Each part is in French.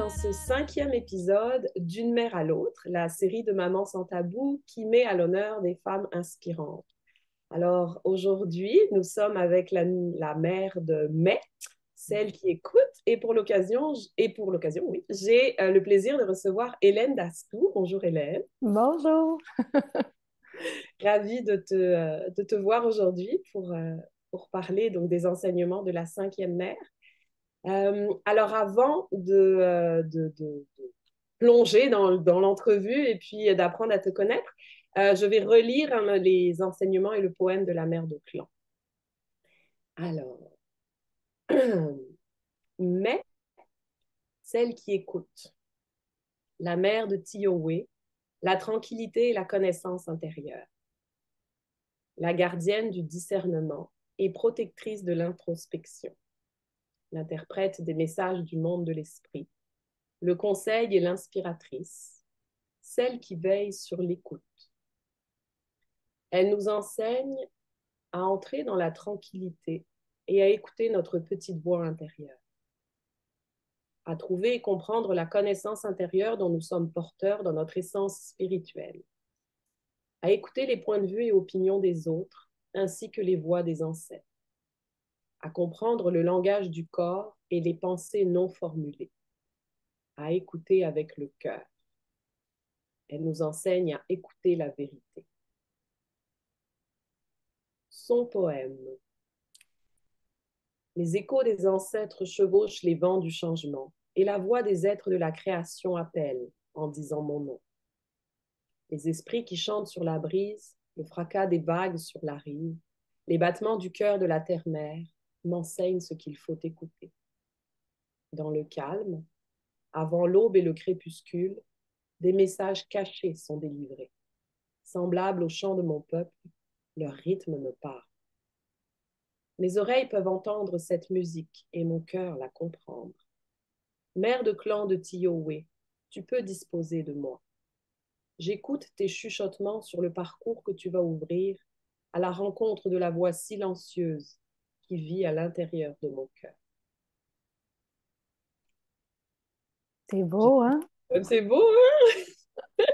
dans ce 5e épisode d'Une mère à l'autre, la série de Maman sans tabou qui met à l'honneur des femmes inspirantes. Alors aujourd'hui, nous sommes avec la mère de Mai, celle qui écoute, et pour l'occasion, oui, j'ai le plaisir de recevoir Hélène Dastou. Bonjour Hélène, Bonjour. ravie de te voir aujourd'hui pour parler donc des enseignements de la 5e mère. Alors, avant de plonger dans l'entrevue et puis d'apprendre à te connaître, je vais relire les enseignements et le poème de la mère de Clan. Alors, mais celle qui écoute, la mère de Tioé, la tranquillité et la connaissance intérieure, la gardienne du discernement et protectrice de l'introspection, l'interprète des messages du monde de l'esprit, le conseil et l'inspiratrice, celle qui veille sur l'écoute. Elle nous enseigne à entrer dans la tranquillité et à écouter notre petite voix intérieure, à trouver et comprendre la connaissance intérieure dont nous sommes porteurs dans notre essence spirituelle, à écouter les points de vue et opinions des autres, ainsi que les voix des ancêtres, à comprendre le langage du corps et les pensées non formulées, à écouter avec le cœur. Elle nous enseigne à écouter la vérité. Son poème. Les échos des ancêtres chevauchent les vents du changement, et la voix des êtres de la création appelle en disant mon nom. Les esprits qui chantent sur la brise, le fracas des vagues sur la rive, les battements du cœur de la terre-mère m'enseignent ce qu'il faut écouter. Dans le calme, avant l'aube et le crépuscule, des messages cachés sont délivrés. Semblables au chant de mon peuple, leur rythme me parle. Mes oreilles peuvent entendre cette musique et mon cœur la comprendre. Mère de clan de Tioé, tu peux disposer de moi. J'écoute tes chuchotements sur le parcours que tu vas ouvrir à la rencontre de la voix silencieuse qui vit à l'intérieur de mon cœur. C'est beau, hein? C'est beau, hein?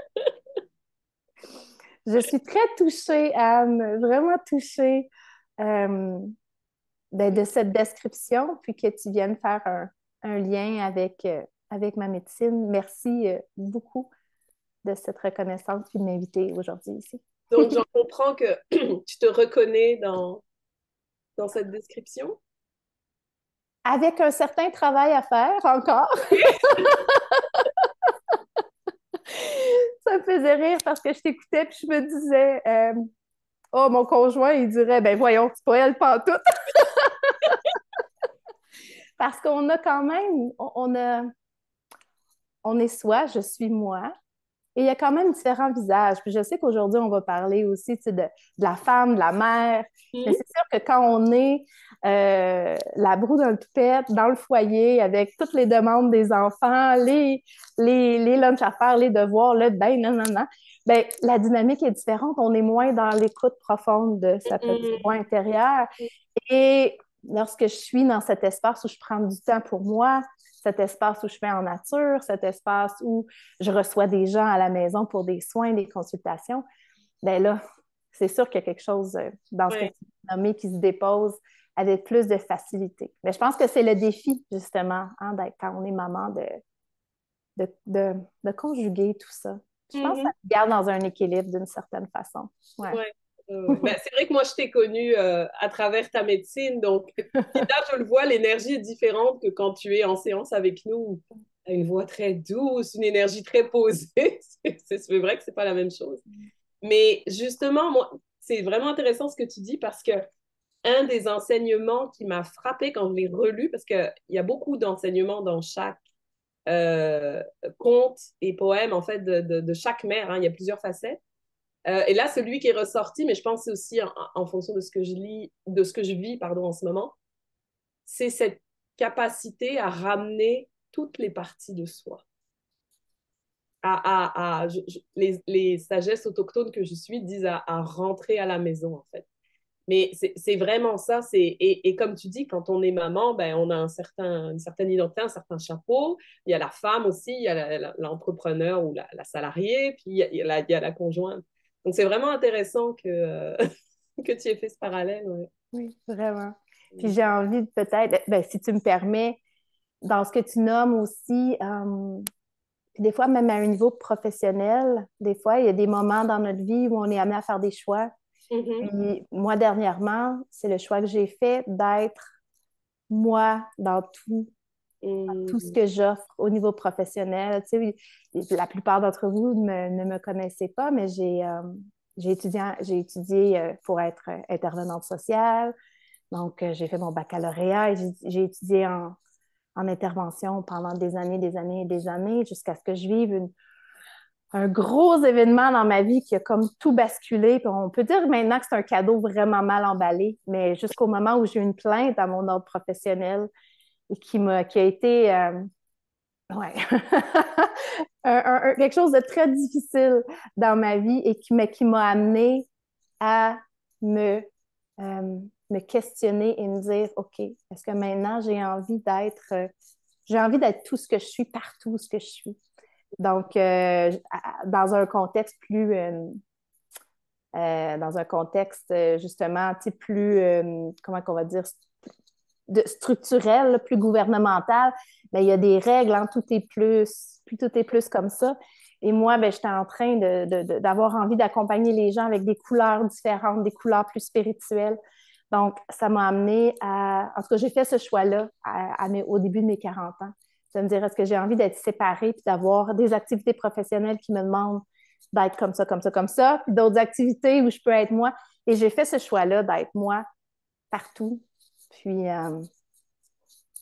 Je suis très touchée, Anne, vraiment touchée euh, de cette description, puis que tu viennes faire un lien avec ma médecine. Merci beaucoup de cette reconnaissance puis de m'inviter aujourd'hui ici. Donc, j'en comprends que tu te reconnais dans cette description. Avec un certain travail à faire encore. Ça me faisait rire parce que je t'écoutais puis je me disais, oh, mon conjoint, il dirait, ben voyons, c'est pas elle pantoute. Parce qu'on a quand même, on est soi, je suis moi, et il y a quand même différents visages. Puis je sais qu'aujourd'hui, on va parler aussi de la femme, de la mère, mais Mhm. c'est sûr que quand on est la broue dans le toupette, dans le foyer, avec toutes les demandes des enfants, les lunchs à faire, les devoirs, le bain, non, non, non, ben, la dynamique est différente. On est moins dans l'écoute profonde de sa petite voix Mhm. intérieure. Et lorsque je suis dans cet espace où je prends du temps pour moi, cet espace où je fais en nature, cet espace où je reçois des gens à la maison pour des soins, des consultations, ben là, c'est sûr qu'il y a quelque chose dans ce que Ouais. tu as nommé qui se dépose avec plus de facilité. Mais je pense que c'est le défi, justement, hein, quand on est maman, de conjuguer tout ça. Je pense que ça Mhm. se garde dans un équilibre d'une certaine façon. Ouais. Ouais. Ouais. Ben, c'est vrai que moi, je t'ai connue à travers ta médecine, donc là, je le vois, l'énergie est différente que quand tu es en séance avec nous. Tu as une voix très douce, une énergie très posée. C'est vrai que c'est pas la même chose. Mais justement, moi, c'est vraiment intéressant ce que tu dis parce que un des enseignements qui m'a frappé quand je l'ai relu, parce qu'il y a beaucoup d'enseignements dans chaque euh, conte et poème, en fait, de chaque mère, hein, il y a plusieurs facettes. Et là, celui qui est ressorti, mais je pense aussi en fonction de ce que je lis, de ce que je vis, pardon, en ce moment, c'est cette capacité à ramener toutes les parties de soi. Les sagesses autochtones que je suis disent à rentrer à la maison, en fait. Mais c'est vraiment ça. Et comme tu dis, quand on est maman, ben, on a une certaine identité, un certain chapeau. Il y a la femme aussi, il y a l'entrepreneur ou la salariée, puis il y a la conjointe. Donc, c'est vraiment intéressant que tu aies fait ce parallèle. Ouais. Oui, vraiment. Puis j'ai envie de peut-être, ben, si tu me permets, dans ce que tu nommes aussi, puis des fois, même à un niveau professionnel, des fois, il y a des moments dans notre vie où on est amené à faire des choix. Mhm. Puis moi, dernièrement, c'est le choix que j'ai fait d'être moi dans tout ce Mhm. que j'offre au niveau professionnel. Tu sais, la plupart d'entre vous ne me connaissez pas, mais j'ai étudié pour être intervenante sociale. Donc, j'ai fait mon baccalauréat et j'ai étudié en intervention pendant des années, des années et des années, jusqu'à ce que je vive un gros événement dans ma vie qui a comme tout basculé. Puis on peut dire maintenant que c'est un cadeau vraiment mal emballé, mais jusqu'au moment où j'ai eu une plainte à mon ordre professionnel et qui a été ouais. Quelque chose de très difficile dans ma vie et qui m'a amené à me, me questionner et me dire, OK, est-ce que maintenant j'ai envie d'être tout ce que je suis partout où ce que je suis. Donc, dans un contexte dans un contexte justement, tu sais, plus, comment qu'on va dire, structurel, plus gouvernemental, ben, il y a des règles, hein, tout est plus comme ça. Et moi, ben, j'étais en train d'avoir envie d'accompagner les gens avec des couleurs différentes, des couleurs plus spirituelles. Donc, ça m'a amené à... En tout cas, j'ai fait ce choix-là au début de mes 40 ans. De me dire, est-ce que j'ai envie d'être séparée puis d'avoir des activités professionnelles qui me demandent d'être comme ça, comme ça, comme ça, puis d'autres activités où je peux être moi. Et j'ai fait ce choix-là d'être moi partout. Puis,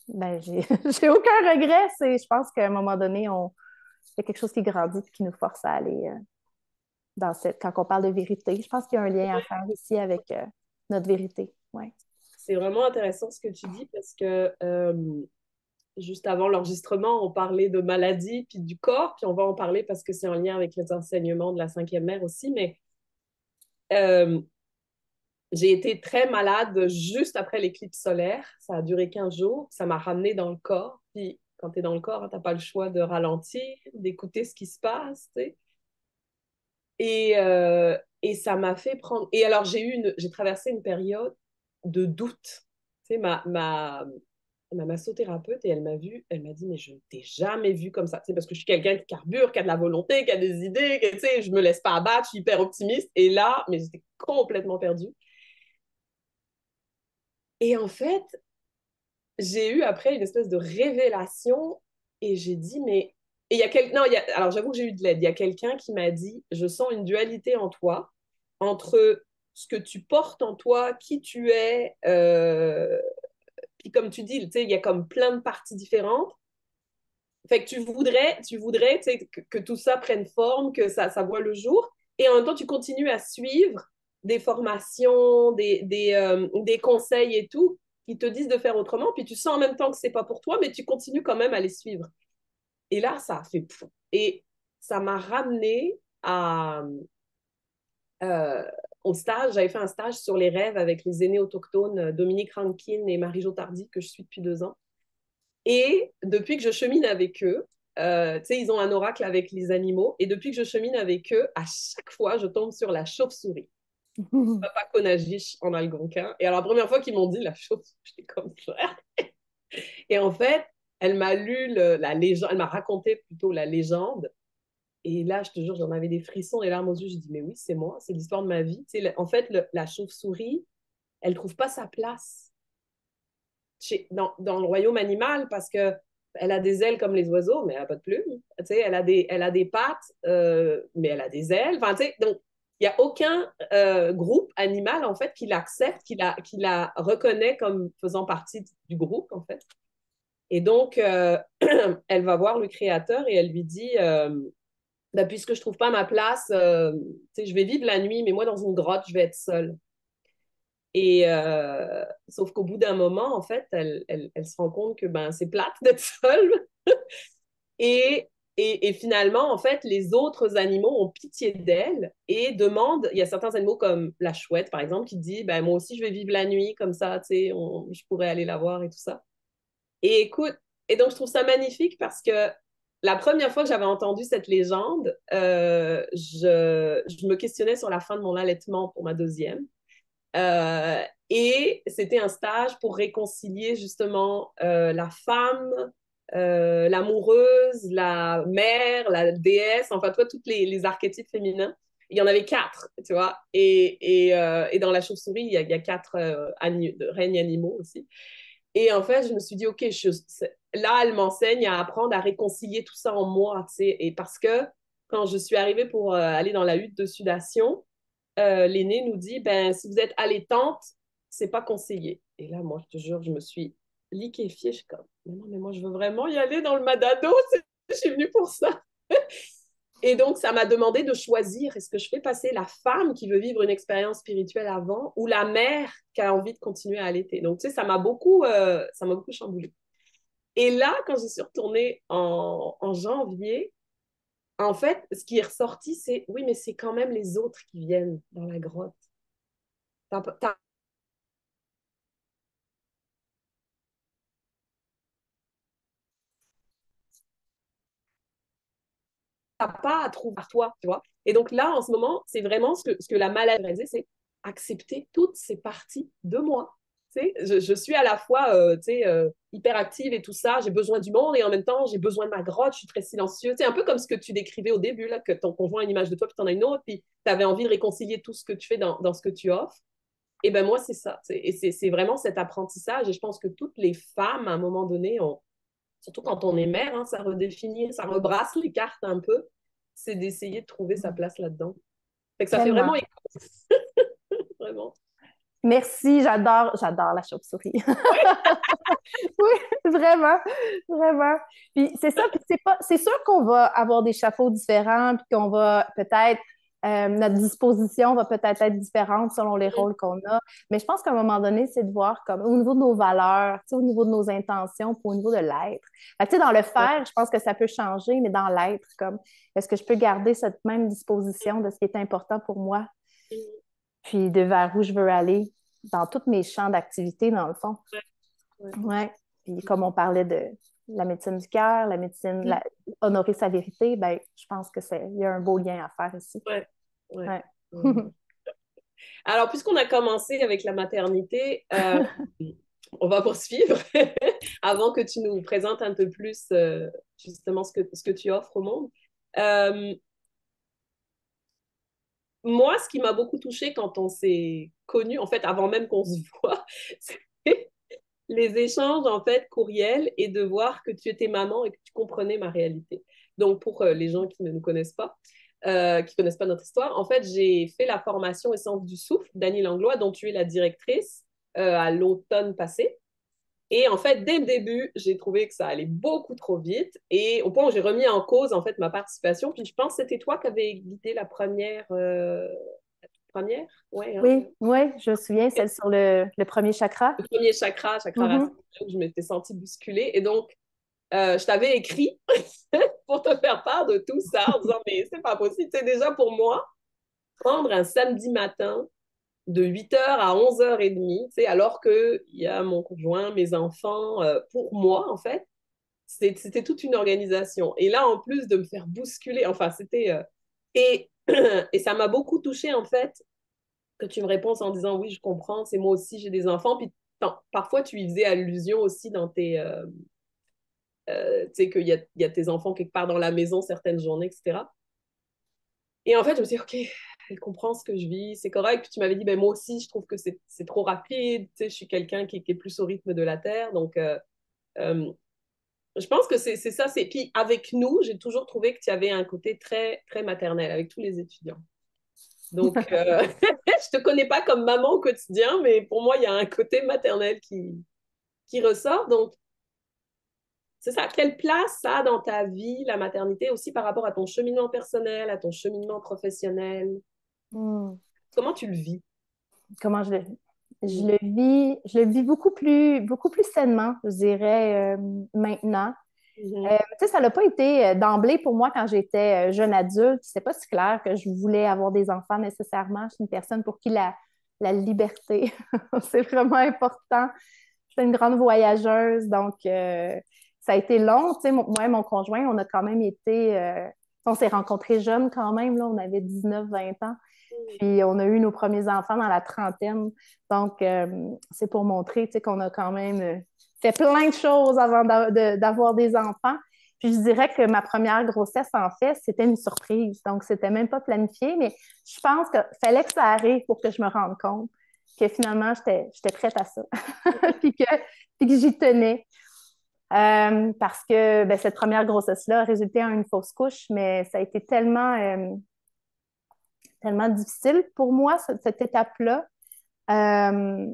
ben, j'ai aucun regret. Je pense qu'à un moment donné, il y a quelque chose qui grandit et qui nous force à aller quand on parle de vérité. Je pense qu'il y a un lien à faire ici avec notre vérité. Ouais. C'est vraiment intéressant ce que tu dis parce que juste avant l'enregistrement, on parlait de maladie puis du corps, puis on va en parler parce que c'est en lien avec les enseignements de la cinquième mère aussi, mais euh, j'ai été très malade juste après l'éclipse solaire. Ça a duré 15 jours. Ça m'a ramené dans le corps. Puis quand tu es dans le corps, tu n'as pas le choix de ralentir, d'écouter ce qui se passe. Tu sais. Et ça m'a fait prendre. Et alors, j'ai traversé une période de doute. Tu sais, ma massothérapeute, et elle m'a vue, elle m'a dit, mais je ne t'ai jamais vue comme ça. Tu sais, parce que je suis quelqu'un qui carbure, qui a de la volonté, qui a des idées, tu sais, je me laisse pas abattre, je suis hyper optimiste. Et là, mais j'étais complètement perdue. Et en fait, j'ai eu après une espèce de révélation et j'ai dit, mais. Et il y a non, alors j'avoue que j'ai eu de l'aide. Il y a quelqu'un qui m'a dit, je sens une dualité en toi entre ce que tu portes en toi, qui tu es, puis comme tu dis, tu sais, il y a comme plein de parties différentes. Fait que tu voudrais tu sais, que tout ça prenne forme, que ça voit le jour, et en même temps, tu continues à suivre des formations, des conseils et tout, qui te disent de faire autrement, puis tu sens en même temps que c'est pas pour toi, mais tu continues quand même à les suivre. Et là, ça a fait pouf. Et ça m'a ramené euh, au stage. J'avais fait un stage sur les rêves avec les aînés autochtones, Dominique Rankin et Marie-Jo Tardy, que je suis depuis 2 ans. Et depuis que je chemine avec eux, tu sais, ils ont un oracle avec les animaux. Et depuis que je chemine avec eux, à chaque fois, je tombe sur la chauve-souris. Papa Konajish en algonquin. Et alors, la première fois qu'ils m'ont dit la chauve-souris, j'étais comme ça. Et en fait, elle m'a lu la légende, elle m'a raconté plutôt la légende. Et là, je te jure, j'en avais des frissons, des larmes aux yeux. J'ai dit, mais oui, c'est moi, c'est l'histoire de ma vie. Tu sais, en fait, la chauve-souris, elle trouve pas sa place dans le royaume animal parce que elle a des ailes comme les oiseaux, mais elle n'a pas de plumes. Tu sais, elle a des pattes, mais elle a des ailes. Enfin, tu sais, donc, il n'y a aucun groupe animal, en fait, qui l'accepte, qui la reconnaît comme faisant partie du groupe, en fait. Et donc, elle va voir le créateur et elle lui dit, bah, puisque je ne trouve pas ma place, je vais vivre la nuit, mais moi, dans une grotte, je vais être seule. Et sauf qu'au bout d'un moment, en fait, elle se rend compte que ben, c'est plate d'être seule. Et Et finalement, en fait, les autres animaux ont pitié d'elle et demandent, il y a certains animaux comme la chouette, par exemple, qui dit, ben, moi aussi, je vais vivre la nuit, comme ça, tu sais, je pourrais aller la voir et tout ça. Et écoute, et donc je trouve ça magnifique parce que la première fois que j'avais entendu cette légende, je me questionnais sur la fin de mon allaitement pour ma deuxième. Euh, et c'était un stage pour réconcilier justement la femme, l'amoureuse, la mère, la déesse, enfin, toi, tous les archétypes féminins. Il y en avait quatre, tu vois. Et dans la chauve-souris, il y a quatre règnes animaux aussi. Et en fait, je me suis dit, OK, là, elle m'enseigne à apprendre à réconcilier tout ça en moi, tu sais. Et parce que quand je suis arrivée pour aller dans la hutte de sudation, l'aîné nous dit, ben, si vous êtes allaitante, c'est pas conseillé. Et là, moi, je te jure, je me suis liquéfiée. Je suis comme, mais non, mais moi, je veux vraiment y aller dans le Madado. Je suis venue pour ça. Et donc, ça m'a demandé de choisir, est-ce que je fais passer la femme qui veut vivre une expérience spirituelle avant ou la mère qui a envie de continuer à allaiter. Donc, tu sais, ça m'a beaucoup chamboulé. Et là, quand je suis retournée en janvier, en fait, ce qui est ressorti, c'est, oui, mais c'est quand même les autres qui viennent dans la grotte. T'as pas à trouver par toi, tu vois. Et donc là, en ce moment, c'est vraiment ce que la maladie réalisée, c'est accepter toutes ces parties de moi. Tu sais, je suis à la fois tu sais, hyper active et tout ça, j'ai besoin du monde et en même temps, j'ai besoin de ma grotte, je suis très silencieuse. C'est un peu comme ce que tu décrivais au début, là, que ton conjoint a une image de toi, puis tu en as une autre, puis tu avais envie de réconcilier tout ce que tu fais dans ce que tu offres. Et ben moi, c'est ça. Et c'est vraiment cet apprentissage. Et je pense que toutes les femmes, à un moment donné, surtout quand on est mère, hein, ça redéfinit, ça rebrasse les cartes un peu. C'est d'essayer de trouver sa place là-dedans. Fait que ça fait vraiment Tellement. écho, vraiment. Merci, j'adore la chauve-souris. Ouais. Oui, vraiment, vraiment. Puis c'est ça, puis c'est sûr qu'on va avoir des chapeaux différents, puis qu'on va peut-être, notre disposition va peut-être être différente selon les rôles qu'on a. Mais je pense qu'à un moment donné, c'est de voir comme au niveau de nos valeurs, tu sais, au niveau de nos intentions, puis au niveau de l'être. Fait que, tu sais, dans le faire, je pense que ça peut changer, mais dans l'être, comme, est-ce que je peux garder cette même disposition de ce qui est important pour moi, puis de vers où je veux aller dans tous mes champs d'activité, dans le fond. Ouais. Ouais. Puis comme on parlait de la médecine du cœur, la médecine, honorer sa vérité, ben, je pense que il y a un beau lien à faire ici. Ouais. Ouais. Ouais. Alors, puisqu'on a commencé avec la maternité, on va poursuivre avant que tu nous présentes un peu plus justement ce que tu offres au monde. Euh, Moi, ce qui m'a beaucoup touchée quand on s'est connus, en fait, avant même qu'on se voit, c'est les échanges, en fait, courriels et de voir que tu étais maman et que tu comprenais ma réalité. Donc, pour les gens qui ne nous connaissent pas, qui connaissent pas notre histoire, en fait, j'ai fait la formation Essence du Souffle d'Annie Langlois, dont tu es la directrice à l'automne passé. Et en fait, dès le début, j'ai trouvé que ça allait beaucoup trop vite et au point où j'ai remis en cause en fait ma participation. Puis je pense que c'était toi qui avais guidé la première, ouais, hein? Oui, oui, je me souviens, celle sur le premier chakra. Le premier chakra, chakra racine, Mhm. où je m'étais sentie bousculée. Et donc, je t'avais écrit pour te faire part de tout ça en disant, mais c'est pas possible. C'est déjà pour moi, prendre un samedi matin de 8h à 11h30, alors qu'il y a mon conjoint, mes enfants, pour moi, en fait, c'était toute une organisation. Et là, en plus de me faire bousculer, enfin, c'était... et, et ça m'a beaucoup touchée, en fait, que tu me répondes en disant, oui, je comprends, c'est moi aussi, j'ai des enfants. Puis parfois, tu y faisais allusion aussi dans tes... tu sais, qu'il y a tes enfants quelque part dans la maison certaines journées, etc. Et en fait, je me suis dit, OK, elle comprend ce que je vis, c'est correct. Puis tu m'avais dit, ben moi aussi, je trouve que c'est trop rapide. Tu sais, je suis quelqu'un qui est plus au rythme de la Terre. Donc, euh, je pense que c'est ça. Puis avec nous, j'ai toujours trouvé que tu avais un côté très, très maternel avec tous les étudiants. Donc, je te connais pas comme maman au quotidien, mais pour moi, il y a un côté maternel qui ressort. Donc, c'est ça. Quelle place ça a dans ta vie, la maternité, aussi par rapport à ton cheminement personnel, à ton cheminement professionnel? Hmm. Comment tu le vis? Comment je le vis? Mm. Je le vis beaucoup plus sainement, je dirais, maintenant. Mhm. Tu sais, ça n'a pas été d'emblée pour moi quand j'étais jeune adulte. C'est pas si clair que je voulais avoir des enfants nécessairement. Je suis une personne pour qui la liberté, c'est vraiment important. Je suis une grande voyageuse, donc ça a été long. Tu sais, moi et mon conjoint, on a quand même été... on s'est rencontrés jeunes quand même, là, on avait 19 20 ans. Puis on a eu nos premiers enfants dans la trentaine. Donc, c'est pour montrer, tu sais, qu'on a quand même fait plein de choses avant d'avoir des enfants. Puis je dirais que ma première grossesse, en fait, c'était une surprise. Donc, c'était même pas planifié, mais je pense qu'il fallait que ça arrive pour que je me rende compte que finalement, j'étais prête à ça. puis que j'y tenais. Parce que ben, cette première grossesse-là a résulté en une fausse couche, mais ça a été tellement difficile pour moi, cette étape-là, euh,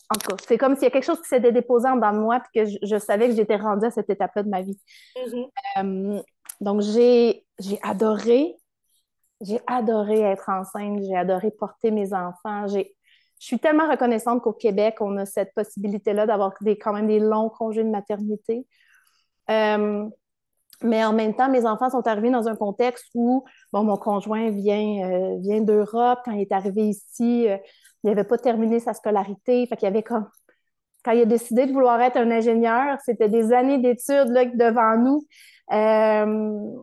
en tout cas, c'est comme s'il y a quelque chose qui s'était déposé en dedans de moi puis que je savais que j'étais rendue à cette étape-là de ma vie. Mhm. Euh, donc, j'ai adoré être enceinte, j'ai adoré porter mes enfants. Je suis tellement reconnaissante qu'au Québec, on a cette possibilité-là d'avoir quand même des longs congés de maternité. Euh, mais en même temps, mes enfants sont arrivés dans un contexte où bon, mon conjoint vient d'Europe. Quand il est arrivé ici, il n'avait pas terminé sa scolarité. Fait qu'il y avait comme quand il a décidé de vouloir être un ingénieur, c'était des années d'études là, devant nous. Ben,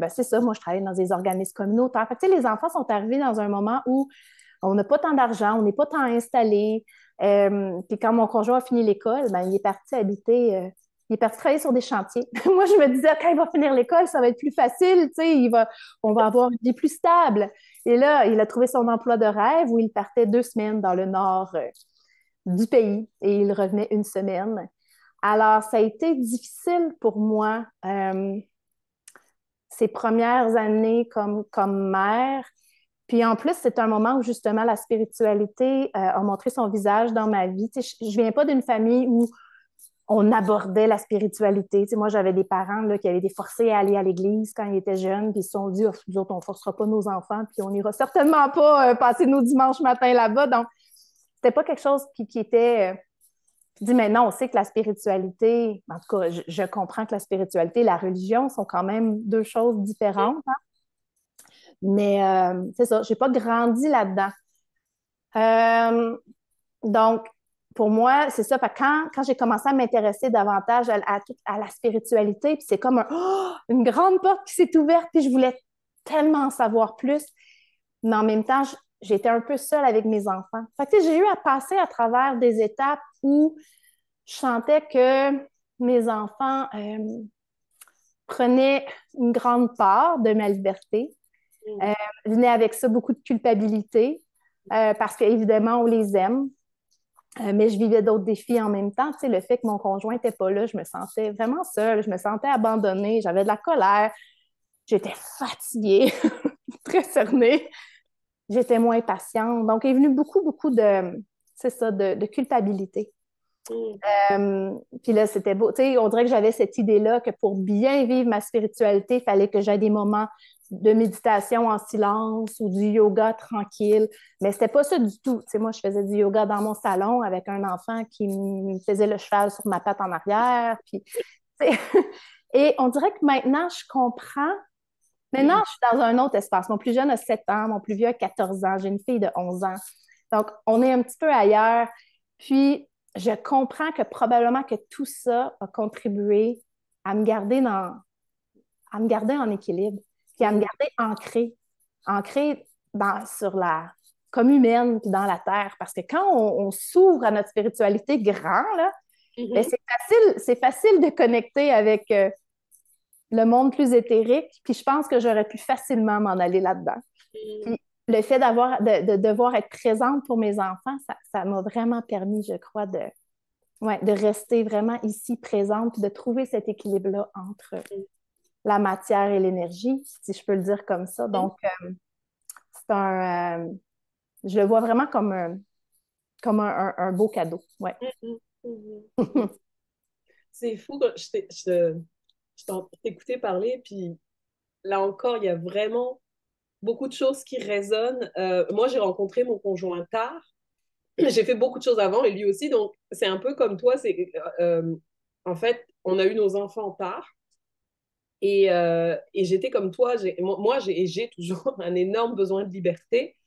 c'est ça, moi, je travaille dans des organismes communautaires. Fait que, tu sais, les enfants sont arrivés dans un moment où on n'a pas tant d'argent, on n'est pas tant installé. Puis quand mon conjoint a fini l'école, ben, il est parti habiter, il est parti travailler sur des chantiers. Moi, je me disais, quand il va finir l'école, ça va être plus facile, tu sais, on va avoir une vie plus stable. Et là, il a trouvé son emploi de rêve où il partait 2 semaines dans le nord du pays et il revenait une semaine. Alors, ça a été difficile pour moi ces premières années comme mère. Puis en plus, c'est un moment où justement la spiritualité a montré son visage dans ma vie. Tu sais, je viens pas d'une famille où on abordait la spiritualité. Tu sais, moi, j'avais des parents là, qui avaient été forcés à aller à l'église quand ils étaient jeunes, puis ils se sont dit, oh, nous autres, on ne forcera pas nos enfants, puis on n'ira certainement pas passer nos dimanches matins là-bas. Donc, c'était pas quelque chose qui était je dis, maintenant, on sait que la spiritualité, en tout cas, je comprends que la spiritualité et la religion sont quand même deux choses différentes, hein. Mais c'est ça, j'ai pas grandi là-dedans. Euh, donc, pour moi, c'est ça. Quand j'ai commencé à m'intéresser davantage à la spiritualité, puis c'est comme une grande porte qui s'est ouverte, puis je voulais tellement en savoir plus. Mais en même temps, j'étais un peu seule avec mes enfants. Fait que, tu sais, j'ai eu à passer à travers des étapes où je sentais que mes enfants prenaient une grande part de ma liberté. Mhm. Euh, Venait avec ça beaucoup de culpabilité parce qu'évidemment, on les aime. Mais je vivais d'autres défis en même temps. Tu sais, le fait que mon conjoint n'était pas là, je me sentais vraiment seule, je me sentais abandonnée, j'avais de la colère, j'étais fatiguée, très cernée, j'étais moins patiente. Donc, il est venu beaucoup c'est ça, de culpabilité. Mhm. Puis là, c'était beau. Tu sais, on dirait que j'avais cette idée-là que pour bien vivre ma spiritualité, il fallait que j'aie des moments de méditation en silence ou du yoga tranquille. Mais c'était pas ça du tout. Tu sais, moi, je faisais du yoga dans mon salon avec un enfant qui me faisait le cheval sur ma patte en arrière. Puis, tu sais, et on dirait que maintenant, je comprends. Maintenant, Mhm. je suis dans un autre espace. Mon plus jeune a 7 ans, mon plus vieux a 14 ans, j'ai une fille de 11 ans. Donc, on est un petit peu ailleurs. Puis, je comprends que probablement que tout ça a contribué à me garder à me garder en équilibre, puis à me Mhm. garder ancrée sur comme humaine, puis dans la terre. Parce que quand on s'ouvre à notre spiritualité grand, là, ben Mhm. c'est facile de connecter avec le monde plus éthérique, puis je pense que j'aurais pu facilement m'en aller là-dedans. Mhm. Puis le fait de devoir être présente pour mes enfants, ça m'a vraiment permis, je crois, ouais, de rester vraiment ici présente, puis de trouver cet équilibre-là entre la matière et l'énergie, si je peux le dire comme ça. Mhm. Donc, je le vois vraiment comme un beau cadeau. Ouais. Mhm. Mhm. C'est fou, je t'écoutais parler, puis là encore, il y a vraiment beaucoup de choses qui résonnent. Moi, j'ai rencontré mon conjoint tard. j'ai fait beaucoup de choses avant et lui aussi, donc c'est un peu comme toi. En fait, on a eu nos enfants tard et j'étais comme toi. J'ai toujours un énorme besoin de liberté.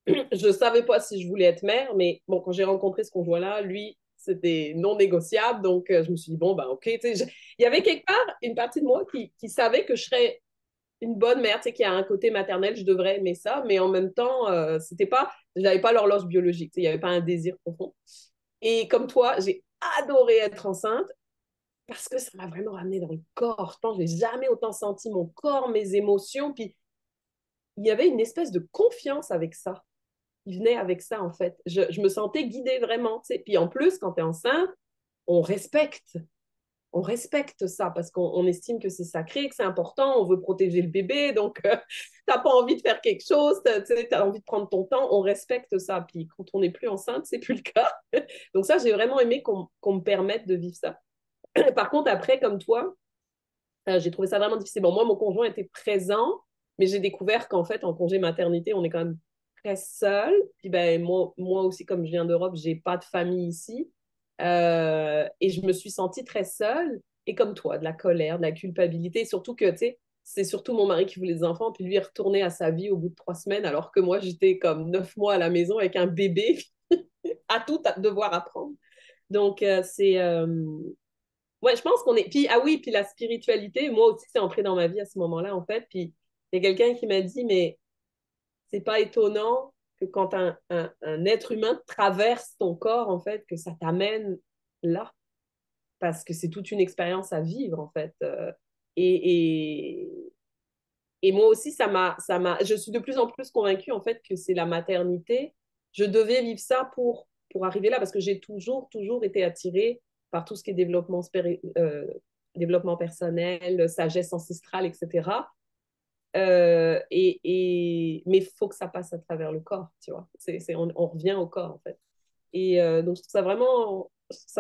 Je ne savais pas si je voulais être mère, mais bon, quand j'ai rencontré ce conjoint-là, lui, c'était non négociable. Donc, je me suis dit, bon, ben, OK. Il y avait quelque part une partie de moi qui savait que je serais une bonne mère, qui a un côté maternel, je devrais aimer ça, mais en même temps, j'avais pas l'horloge biologique, il n'y avait pas un désir profond. Et comme toi, j'ai adoré être enceinte parce que ça m'a vraiment ramené dans le corps. Je pense que je n'ai jamais autant senti mon corps, mes émotions. Puis il y avait une espèce de confiance avec ça. Il venait avec ça, en fait. Je me sentais guidée vraiment. Puis en plus, quand tu es enceinte, on respecte. On respecte ça parce qu'on estime que c'est sacré, que c'est important, on veut protéger le bébé, donc tu n'as pas envie de faire quelque chose, tu as envie de prendre ton temps, on respecte ça. Puis quand on n'est plus enceinte, c'est plus le cas. Donc ça, j'ai vraiment aimé qu'on me permette de vivre ça. Par contre, après, comme toi, j'ai trouvé ça vraiment difficile. Bon, moi, mon conjoint était présent, mais j'ai découvert qu'en fait, en congé maternité, on est quand même très seul. Puis ben, moi aussi, comme je viens d'Europe, j'ai pas de famille ici. Et je me suis sentie très seule. Et comme toi, de la colère, de la culpabilité. Surtout que, tu sais, c'est surtout mon mari qui voulait des enfants. Puis lui est retourné à sa vie au bout de 3 semaines, alors que moi, j'étais comme 9 mois à la maison avec un bébé à tout à devoir apprendre. Donc, ouais, je pense qu'on est. Puis, ah oui, puis la spiritualité, moi aussi, c'est entré dans ma vie à ce moment-là, en fait. Puis, il y a quelqu'un qui m'a dit, mais c'est pas étonnant que quand un être humain traverse ton corps, en fait, que ça t'amène là. Parce que c'est toute une expérience à vivre, en fait. Et, et, et moi aussi, je suis de plus en plus convaincue, en fait, que c'est la maternité. Je devais vivre ça pour arriver là, parce que j'ai toujours été attirée par tout ce qui est développement personnel, sagesse ancestrale, etc. Mais il faut que ça passe à travers le corps, tu vois. On revient au corps, en fait. Donc, je trouve ça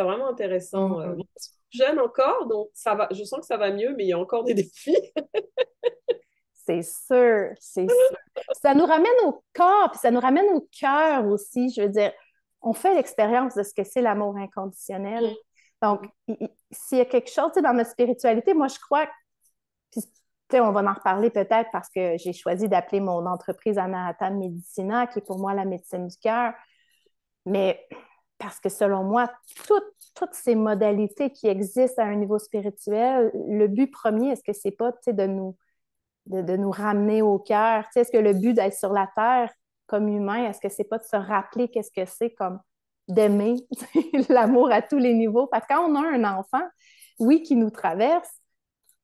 vraiment intéressant. Mhm. Moi, je suis jeune encore, donc ça va, je sens que ça va mieux, mais il y a encore des défis. C'est sûr, c'est sûr. Ça nous ramène au corps, puis ça nous ramène au cœur aussi. Je veux dire, on fait l'expérience de ce que c'est l'amour inconditionnel. Donc, s'il y a quelque chose, tu sais, dans notre spiritualité, moi, je crois, puis, tu sais, on va en reparler peut-être parce que j'ai choisi d'appeler mon entreprise Anahata Medicina, qui est pour moi la médecine du cœur. Mais parce que selon moi, toutes ces modalités qui existent à un niveau spirituel, le but premier, est-ce que c'est pas, tu sais, de nous ramener au cœur? Tu sais, est-ce que le but d'être sur la Terre comme humain, est-ce que c'est pas de se rappeler qu'est-ce que c'est comme d'aimer l'amour à tous les niveaux? Parce que quand on a un enfant, oui, qui nous traverse,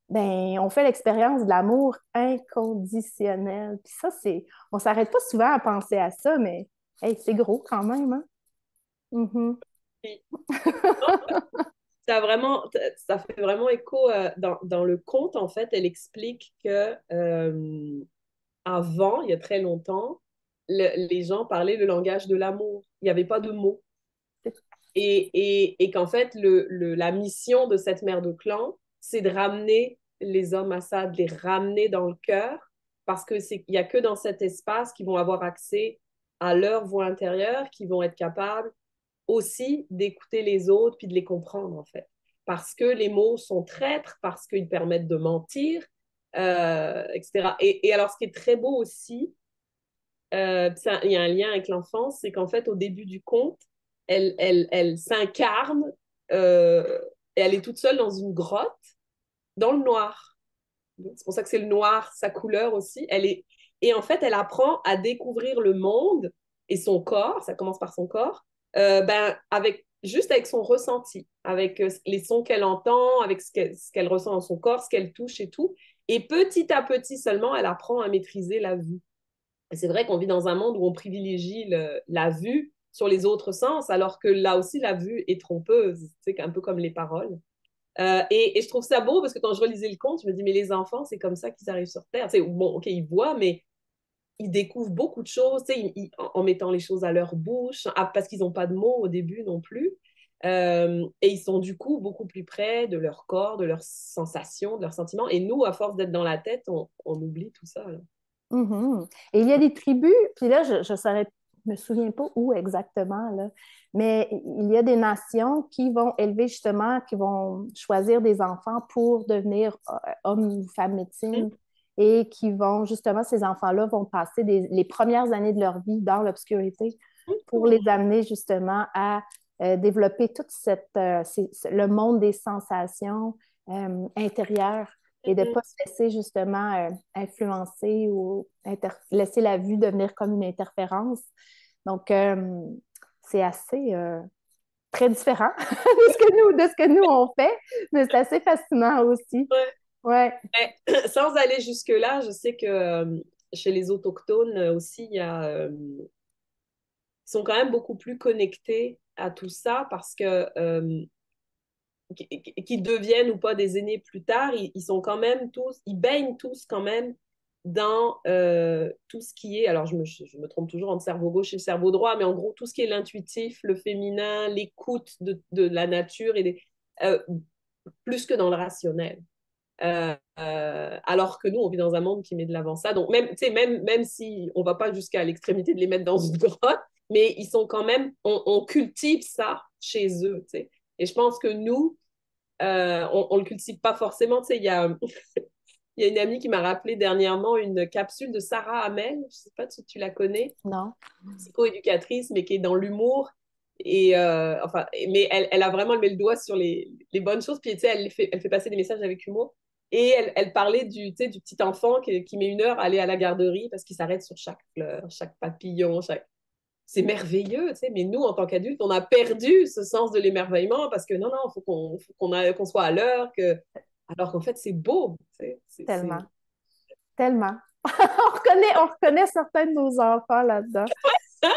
ben, on fait l'expérience de l'amour inconditionnel. Puis ça, on s'arrête pas souvent à penser à ça, mais hey, c'est gros quand même, hein? Mhm. Puis, ça fait vraiment écho dans le conte, en fait, elle explique que avant, il y a très longtemps, les gens parlaient le langage de l'amour. Il n'y avait pas de mots. Et qu'en fait, la mission de cette mère de clan, c'est de ramener les hommes à ça, de les ramener dans le cœur, parce que il y a que dans cet espace qu'ils vont avoir accès à leur voix intérieure, qui vont être capables aussi d'écouter les autres puis de les comprendre, en fait. Parce que les mots sont traîtres, parce qu'ils permettent de mentir, etc. Et alors, ce qui est très beau aussi, il y a un lien avec l'enfance, c'est qu'en fait, au début du conte, elle s'incarne euh, et elle est toute seule dans une grotte, dans le noir. C'est pour ça que c'est le noir, sa couleur aussi. Et en fait, elle apprend à découvrir le monde et son corps, ça commence par son corps, juste avec son ressenti, avec les sons qu'elle entend, avec ce qu'elle ressent dans son corps, ce qu'elle touche et tout. Et petit à petit seulement, elle apprend à maîtriser la vue. Et c'est vrai qu'on vit dans un monde où on privilégie la vue sur les autres sens, alors que là aussi, la vue est trompeuse, c'est un peu comme les paroles. Et je trouve ça beau parce que quand je relisais le conte, je me dis, mais les enfants, c'est comme ça qu'ils arrivent sur Terre. Bon, ok, ils voient, mais ils découvrent beaucoup de choses en mettant les choses à leur bouche, parce qu'ils n'ont pas de mots au début non plus. Et ils sont du coup beaucoup plus près de leur corps, de leurs sensations, de leurs sentiments. Et nous, à force d'être dans la tête, on oublie tout ça, là. Mhm. Et il y a des tribus, puis là, je saurais me souviens pas où exactement, là, mais il y a des nations qui vont élever justement, qui vont choisir des enfants pour devenir hommes ou femmes médecine et qui vont justement, ces enfants-là vont passer les premières années de leur vie dans l'obscurité pour les amener justement à développer toute le monde des sensations intérieures et de ne pas se laisser justement influencer ou laisser la vue devenir comme une interférence. Donc, c'est assez très différent de ce que nous on fait, mais c'est assez fascinant aussi. Ouais. Ouais. Mais, sans aller jusque-là, je sais que chez les autochtones aussi, ils sont quand même beaucoup plus connectés à tout ça parce que qu'ils deviennent ou pas des aînés plus tard, ils sont quand même tous, ils baignent tous quand même dans tout ce qui est, alors je me trompe toujours entre cerveau gauche et cerveau droit, mais en gros, tout ce qui est l'intuitif, le féminin, l'écoute de la nature, plus que dans le rationnel. Alors que nous, on vit dans un monde qui met de l'avant ça. Donc, même si on ne va pas jusqu'à l'extrémité de les mettre dans une grotte, mais ils sont quand même, on cultive ça chez eux. T'sais. Et je pense que nous, on ne le cultive pas forcément. Il y a une amie qui m'a rappelé dernièrement une capsule de Sarah Hamel. Je ne sais pas si tu la connais, Non. psychoéducatrice, mais qui est dans l'humour. Et enfin, mais elle a vraiment mis le doigt sur les bonnes choses. Puis, elle fait passer des messages avec humour. Et elle parlait du petit enfant qui met 1 heure à aller à la garderie parce qu'il s'arrête sur chaque fleur, chaque papillon, c'est merveilleux, mais nous, en tant qu'adultes, on a perdu ce sens de l'émerveillement parce que non, il faut qu'on soit à l'heure, alors qu'en fait, c'est beau. Tellement. Tellement. On reconnaît certains de nos enfants là-dedans.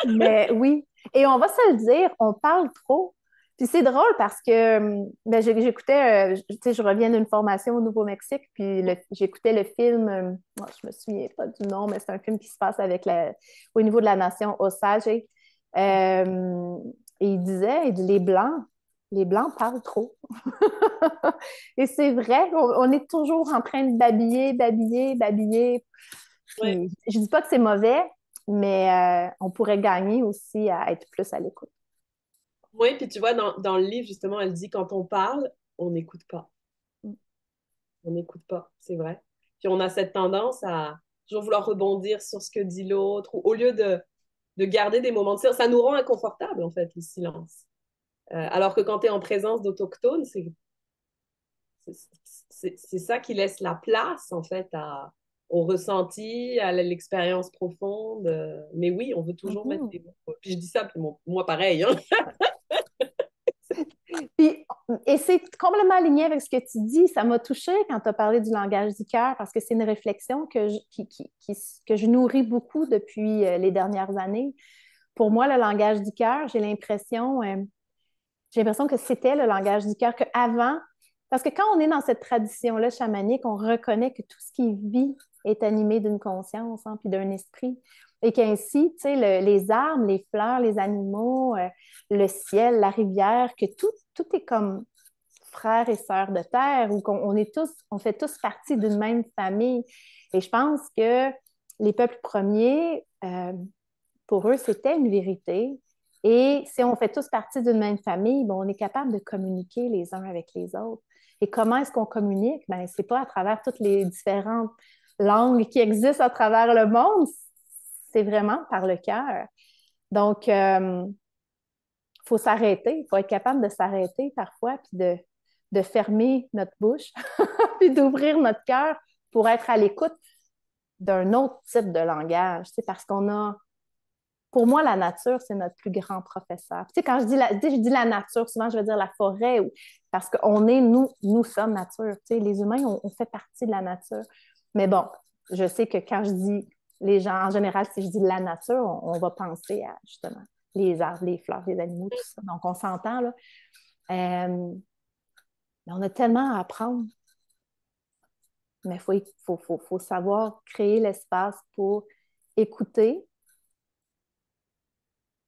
Mais oui. Et on va se le dire, on parle trop. Puis c'est drôle parce que ben, j'écoutais, je reviens d'une formation au Nouveau-Mexique, puis j'écoutais le film, je me souviens pas du nom, mais c'est un film qui se passe au niveau de la nation Osage. Et il disait, les Blancs parlent trop. Et c'est vrai, on est toujours en train de babiller, babiller, babiller. Ouais. Puis, je dis pas que c'est mauvais, mais on pourrait gagner aussi à être plus à l'écoute. Oui, puis tu vois, dans le livre, justement, elle dit quand on parle, on n'écoute pas. On n'écoute pas, c'est vrai. Puis on a cette tendance à toujours vouloir rebondir sur ce que dit l'autre, ou au lieu de garder des moments de silence. Ça nous rend inconfortable, en fait, le silence. Alors que quand tu es en présence d'autochtones, c'est ça qui laisse la place, en fait, au ressenti, à l'expérience profonde. Mais oui, on veut toujours mettre Mhm. des mots. Puis je dis ça, puis moi, pareil. Hein? Puis, et c'est complètement aligné avec ce que tu dis. Ça m'a touchée quand tu as parlé du langage du cœur parce que c'est une réflexion que je nourris beaucoup depuis les dernières années. Pour moi, le langage du cœur, j'ai l'impression que c'était le langage du cœur qu'avant, parce que quand on est dans cette tradition-là chamanique, on reconnaît que tout ce qui vit est animé d'une conscience, hein, puis d'un esprit. Et qu'ainsi, tu sais, les arbres, les fleurs, les animaux, le ciel, la rivière, que tout est comme frères et sœurs de terre, ou on fait tous partie d'une même famille. Et je pense que les peuples premiers, pour eux, c'était une vérité. Et si on fait tous partie d'une même famille, ben, on est capable de communiquer les uns avec les autres. Et comment est-ce qu'on communique? Ben, c'est pas à travers toutes les différentes langues qui existent à travers le monde, c'est vraiment par le cœur. Donc, il faut s'arrêter, il faut être capable de s'arrêter parfois, puis de fermer notre bouche, puis d'ouvrir notre cœur pour être à l'écoute d'un autre type de langage. C'est parce qu'on a pour moi, la nature, c'est notre plus grand professeur. Tu sais, quand je dis la nature, souvent, je veux dire la forêt, parce qu'on est, nous sommes nature. Tu sais, les humains, on fait partie de la nature. Mais bon, je sais que quand je dis les gens, en général, si je dis la nature, on va penser à, justement, les arbres, les fleurs, les animaux, tout ça. Donc, on s'entend, là. Mais on a tellement à apprendre. Mais il faut savoir créer l'espace pour écouter.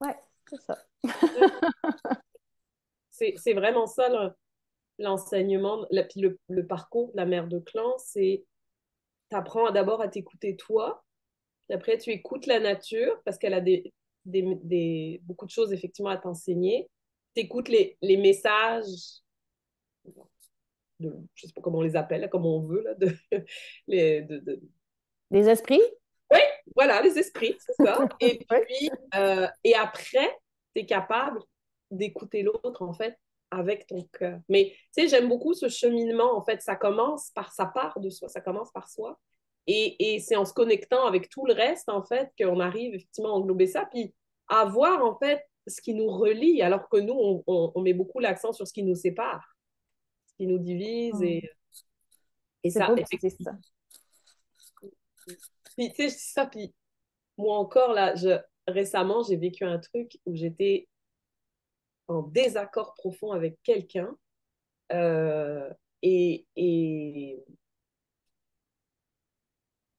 Ouais, c'est ça. C'est vraiment ça, l'enseignement, puis le parcours de la mère de clan, c'est t'apprends d'abord à t'écouter toi, puis après tu écoutes la nature parce qu'elle a beaucoup de choses effectivement à t'enseigner. Tu écoutes les messages, je ne sais pas comment on les appelle, là, comme on veut, là, Des esprits? Oui, voilà, les esprits, c'est ça. Et Oui. puis, et après, tu es capable d'écouter l'autre, en fait, avec ton cœur. Mais, tu sais, j'aime beaucoup ce cheminement, en fait, ça commence par sa part de soi, ça commence par soi. Et c'est en se connectant avec tout le reste, en fait, qu'on arrive effectivement à englober ça, puis à voir, en fait, ce qui nous relie, alors que nous, on met beaucoup l'accent sur ce qui nous sépare, ce qui nous divise, Hmm. et C'est ça, beau que tu dises effectivement. ça. Puis, tu sais, je dis ça, puis moi encore, là, récemment, j'ai vécu un truc où j'étais en désaccord profond avec quelqu'un. euh, et, et,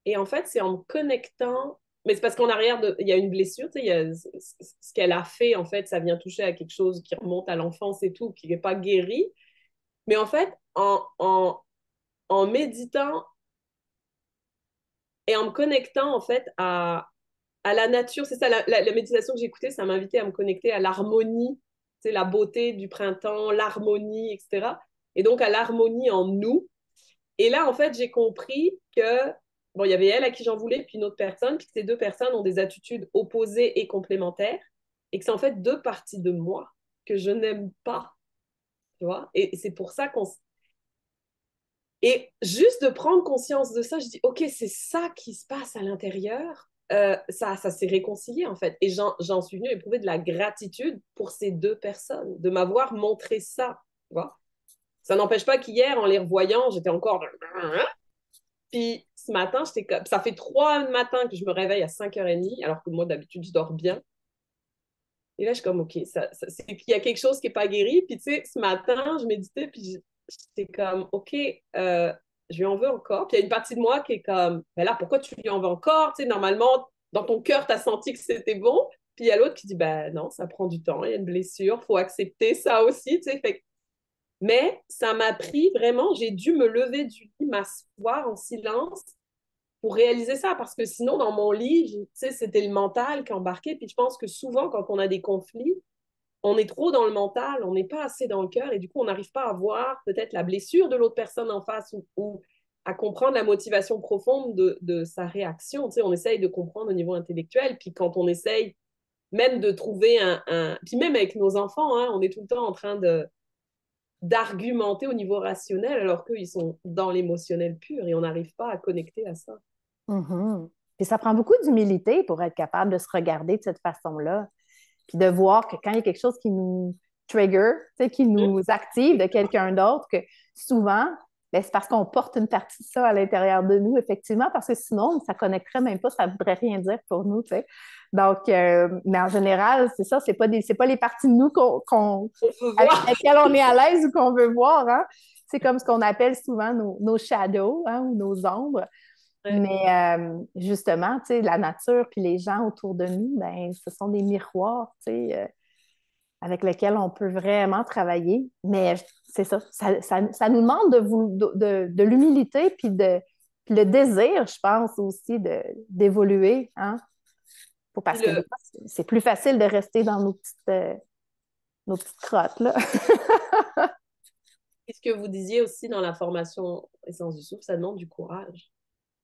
et en fait, c'est en me connectant. Mais c'est parce qu'en arrière, il y a une blessure, tu sais, ce qu'elle a fait, en fait, ça vient toucher à quelque chose qui remonte à l'enfance et tout, qui n'est pas guéri. Mais en fait, en méditant et en me connectant, en fait, à la nature. C'est ça, la méditation que j'ai écoutée, ça m'a invité à me connecter à l'harmonie, c'est la beauté du printemps, l'harmonie, etc. Et donc à l'harmonie en nous. Et là, en fait, j'ai compris que, bon, il y avait elle à qui j'en voulais, puis une autre personne, puis que ces deux personnes ont des attitudes opposées et complémentaires, et que c'est en fait deux parties de moi que je n'aime pas, tu vois. Et c'est pour ça qu'on... Et juste de prendre conscience de ça, je dis, OK, c'est ça qui se passe à l'intérieur. Ça s'est réconcilié, en fait. Et j'en suis venue éprouver de la gratitude pour ces deux personnes, de m'avoir montré ça. Tu vois? Ça n'empêche pas qu'hier, en les revoyant, j'étais encore... Puis ce matin, j'étais comme... Ça fait 3 matins que je me réveille à 5h30, alors que moi, d'habitude, je dors bien. Et là, je suis comme, OK, c'est qu'il y a quelque chose qui n'est pas guéri. Puis, tu sais, ce matin, je méditais, puis j'étais comme, OK, je lui en veux encore. Puis, il y a une partie de moi qui est comme, ben là, pourquoi tu lui en veux encore? Tu sais, normalement, dans ton cœur, tu as senti que c'était bon. Puis, il y a l'autre qui dit, ben non, ça prend du temps, il y a une blessure, il faut accepter ça aussi, tu sais. Mais ça m'a pris vraiment, j'ai dû me lever du lit, m'asseoir en silence pour réaliser ça, parce que sinon, dans mon lit, tu sais, c'était le mental qui embarquait. Puis je pense que souvent, quand on a des conflits, on est trop dans le mental, on n'est pas assez dans le cœur, et du coup, on n'arrive pas à voir peut-être la blessure de l'autre personne en face ou à comprendre la motivation profonde de sa réaction. Tu sais, on essaye de comprendre au niveau intellectuel, puis quand on essaye même de trouver Puis même avec nos enfants, hein, on est tout le temps en train d'argumenter au niveau rationnel, alors qu'ils sont dans l'émotionnel pur, et on n'arrive pas à connecter à ça. Mhm. Puis ça prend beaucoup d'humilité pour être capable de se regarder de cette façon-là. Puis de voir que quand il y a quelque chose qui nous trigger, tu sais, qui nous active de quelqu'un d'autre, que souvent, ben, c'est parce qu'on porte une partie de ça à l'intérieur de nous, effectivement, parce que sinon, ça ne connecterait même pas, ça ne voudrait rien dire pour nous, tu sais. Donc, mais en général, c'est ça, c'est pas les parties de nous On peut avec voir. lesquelles on est à l'aise ou qu'on veut voir, hein. C'est comme ce qu'on appelle souvent nos shadows, hein, ou nos ombres. Ouais. Mais justement, tu sais, la nature puis les gens autour de nous, ben, ce sont des miroirs, tu sais, avec lesquels on peut vraiment travailler. Mais c'est ça, ça nous demande de l'humilité puis le désir, je pense aussi, d'évoluer, hein? Puis Parce que des fois, c'est plus facile de rester dans nos petites crottes, là. ce que vous disiez aussi dans la formation Essence du Souffle, ça demande du courage.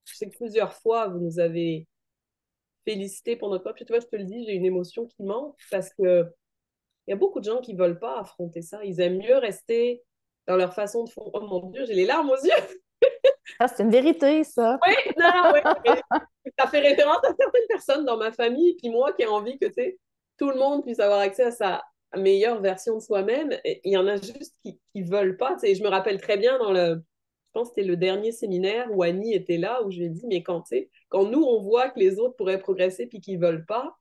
Je sais que plusieurs fois, vous nous avez félicité pour notre pote. Puis tu vois, je te le dis, j'ai une émotion qui manque parce que il y a beaucoup de gens qui ne veulent pas affronter ça. Ils aiment mieux rester dans leur façon de fond. Oh mon Dieu, j'ai les larmes aux yeux. Ça, c'est une vérité, ça. Oui, non, oui. Ça fait référence à certaines personnes dans ma famille, puis moi qui ai envie que, tu sais, tout le monde puisse avoir accès à sa meilleure version de soi-même. Et il y en a juste qui veulent pas. Tu sais, je me rappelle très bien je pense que c'était le dernier séminaire où Annie était là, où je lui ai dit, mais quand, tu sais, quand nous, on voit que les autres pourraient progresser puis qu'ils veulent pas,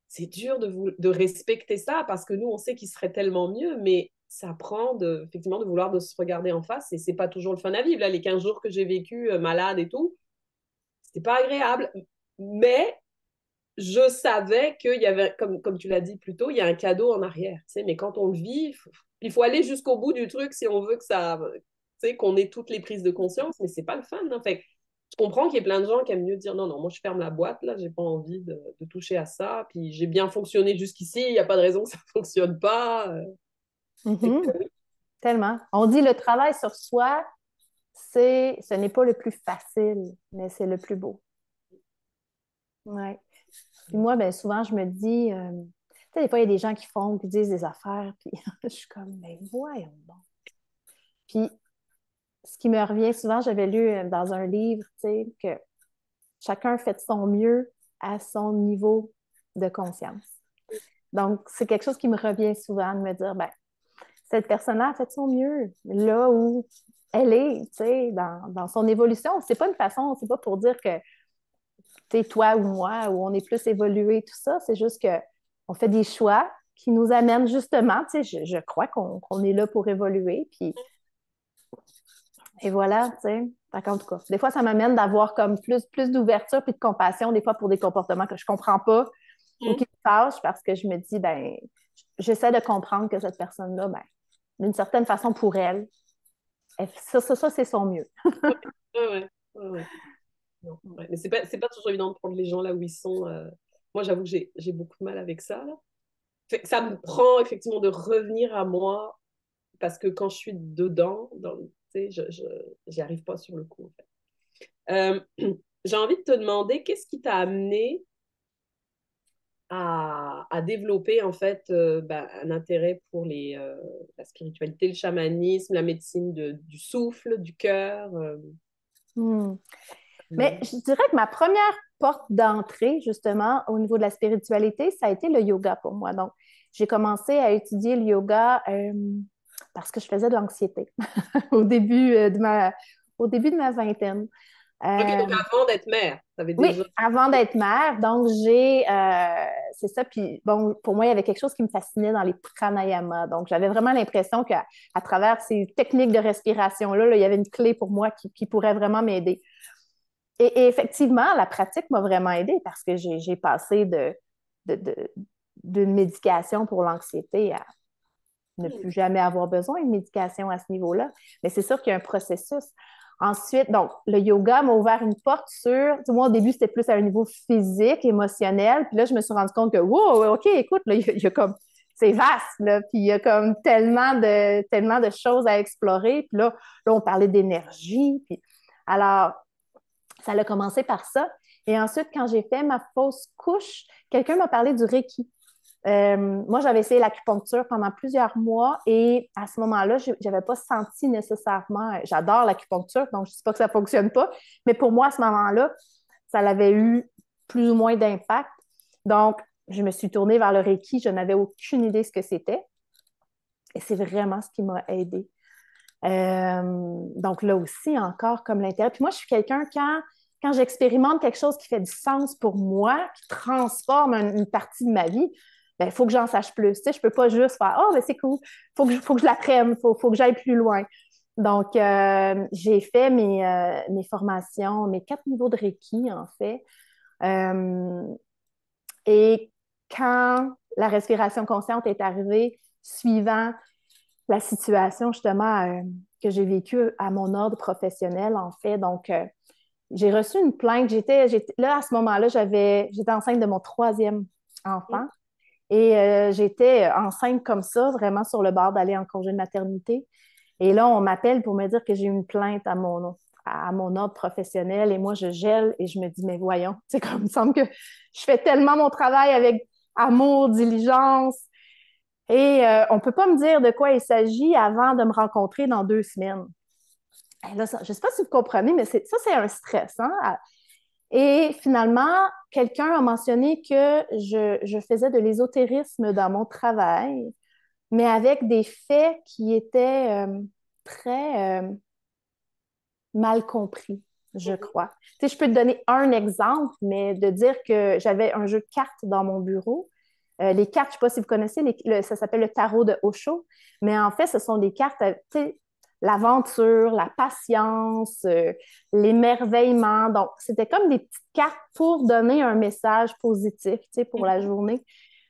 c'est dur de respecter ça parce que nous, on sait qu'il serait tellement mieux, mais ça prend effectivement de vouloir de se regarder en face et c'est pas toujours le fun à vivre. Là, les 15 jours que j'ai vécu malade et tout, c'était pas agréable. Mais je savais qu'il y avait, comme tu l'as dit plus tôt, il y a un cadeau en arrière. Tu sais, mais quand on le vit, il faut aller jusqu'au bout du truc si on veut que ça, tu sais, qu'on ait toutes les prises de conscience, mais c'est pas le fun. Hein. Fait je comprends qu'il y ait plein de gens qui aiment mieux dire non, non, moi je ferme la boîte, là, j'ai pas envie de toucher à ça, puis j'ai bien fonctionné jusqu'ici, il n'y a pas de raison que ça fonctionne pas. Et Mhm. Tellement. On dit le travail sur soi, ce n'est pas le plus facile, mais c'est le plus beau. Ouais. Puis moi, ben, souvent, je me dis, tu sais, des fois, il y a des gens qui font, qui disent des affaires, puis je suis comme, mais voyons donc. Puis, ce qui me revient souvent, j'avais lu dans un livre, tu sais, que chacun fait de son mieux à son niveau de conscience. Donc, c'est quelque chose qui me revient souvent de me dire, ben, cette personne-là a fait de son mieux là où elle est, tu sais, dans son évolution. C'est pas une façon, c'est pas pour dire que tu toi ou moi, où on est plus évolué, tout ça. C'est juste qu'on fait des choix qui nous amènent justement, tu sais, je crois qu'on est là pour évoluer. Puis, et voilà, tu sais. En tout cas, des fois, ça m'amène d'avoir comme plus d'ouverture puis de compassion, des fois pour des comportements que je comprends pas ou qui me fâchent parce que je me dis, ben, j'essaie de comprendre que cette personne-là, ben, d'une certaine façon, pour elle, ça c'est son mieux. Ouais, ouais, ouais, ouais. Non, ouais. Mais c'est pas toujours évident de prendre les gens là où ils sont. Moi, j'avoue que j'ai beaucoup de mal avec ça, là. Ça me prend effectivement de revenir à moi parce que quand je suis dedans, tu sais, j'y arrive pas sur le coup, en fait. J'ai envie de te demander, qu'est-ce qui t'a amené à développer en fait un intérêt pour la spiritualité, le chamanisme, la médecine du souffle, du cœur. Hmm. Mais je dirais que ma première porte d'entrée, justement, au niveau de la spiritualité, ça a été le yoga pour moi. Donc, j'ai commencé à étudier le yoga parce que je faisais de l'anxiété au début de ma vingtaine. Ok, Euh, donc avant d'être mère, tu avais oui, déjà. avant d'être mère, donc c'est ça. Puis bon, pour moi, il y avait quelque chose qui me fascinait dans les pranayamas. Donc, j'avais vraiment l'impression qu'à travers ces techniques de respiration-là, là, il y avait une clé pour moi qui pourrait vraiment m'aider. Et effectivement, la pratique m'a vraiment aidée parce que j'ai passé de, de- d'une médication pour l'anxiété à ne Hmm. plus jamais avoir besoin de médication à ce niveau-là. Mais c'est sûr qu'il y a un processus. Ensuite, donc, le yoga m'a ouvert une porte sur, moi, au début, c'était plus à un niveau physique, émotionnel. Puis là, je me suis rendu compte que, wow, OK, écoute, là, il y a comme, c'est vaste, là. Puis il y a comme tellement de choses à explorer. Puis là on parlait d'énergie. Puis alors, ça a commencé par ça. Et ensuite, quand j'ai fait ma fausse couche, quelqu'un m'a parlé du Reiki. Moi, j'avais essayé l'acupuncture pendant plusieurs mois et à ce moment-là, je n'avais pas senti nécessairement, j'adore l'acupuncture, donc je ne dis pas que ça ne fonctionne pas, mais pour moi, à ce moment-là, ça avait eu plus ou moins d'impact. Donc, je me suis tournée vers le Reiki, je n'avais aucune idée de ce que c'était et c'est vraiment ce qui m'a aidée. Donc là aussi, encore comme l'intérêt. Puis moi, je suis quelqu'un, quand j'expérimente quelque chose qui fait du sens pour moi, qui transforme une partie de ma vie, il faut que j'en sache plus. Tu sais, je ne peux pas juste faire « Oh, ben c'est cool, faut que je l'apprenne, faut que j'aille plus loin. » Donc, j'ai fait mes formations, mes 4 niveaux de Reiki, en fait. Euh, et quand la respiration consciente est arrivée, suivant la situation justement que j'ai vécue à mon ordre professionnel, en fait. Donc, j'ai reçu une plainte. Là, à ce moment-là, j'étais enceinte de mon troisième enfant et j'étais enceinte comme ça, vraiment sur le bord d'aller en congé de maternité. Et là, on m'appelle pour me dire que j'ai eu une plainte à mon ordre professionnel et moi, je gèle et je me dis, mais voyons, c'est comme il me semble que je fais tellement mon travail avec amour, diligence, et on ne peut pas me dire de quoi il s'agit avant de me rencontrer dans 2 semaines. Et là, je ne sais pas si vous comprenez, mais ça, c'est un stress. Hein? Et finalement, quelqu'un a mentionné que je faisais de l'ésotérisme dans mon travail, mais avec des faits qui étaient très mal compris, je crois. Tu sais, je peux te donner un exemple, mais de dire que j'avais un jeu de cartes dans mon bureau. Les cartes, je ne sais pas si vous connaissez, ça s'appelle le tarot de Osho, mais en fait, ce sont des cartes, tu sais, l'aventure, la patience, l'émerveillement. Donc, c'était comme des petites cartes pour donner un message positif, tu sais, pour la journée.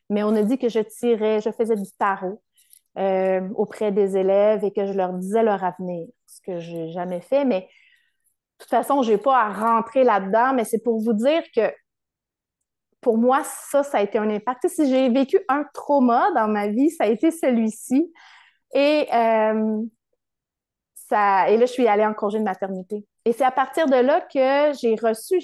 Mais on a dit que je faisais du tarot auprès des élèves et que je leur disais leur avenir, ce que je n'ai jamais fait, mais toute façon, je n'ai pas à rentrer là-dedans, mais c'est pour vous dire que pour moi, ça a été un impact. Si j'ai vécu un trauma dans ma vie, ça a été celui-ci. Et, et là, je suis allée en congé de maternité. Et c'est à partir de là que j'ai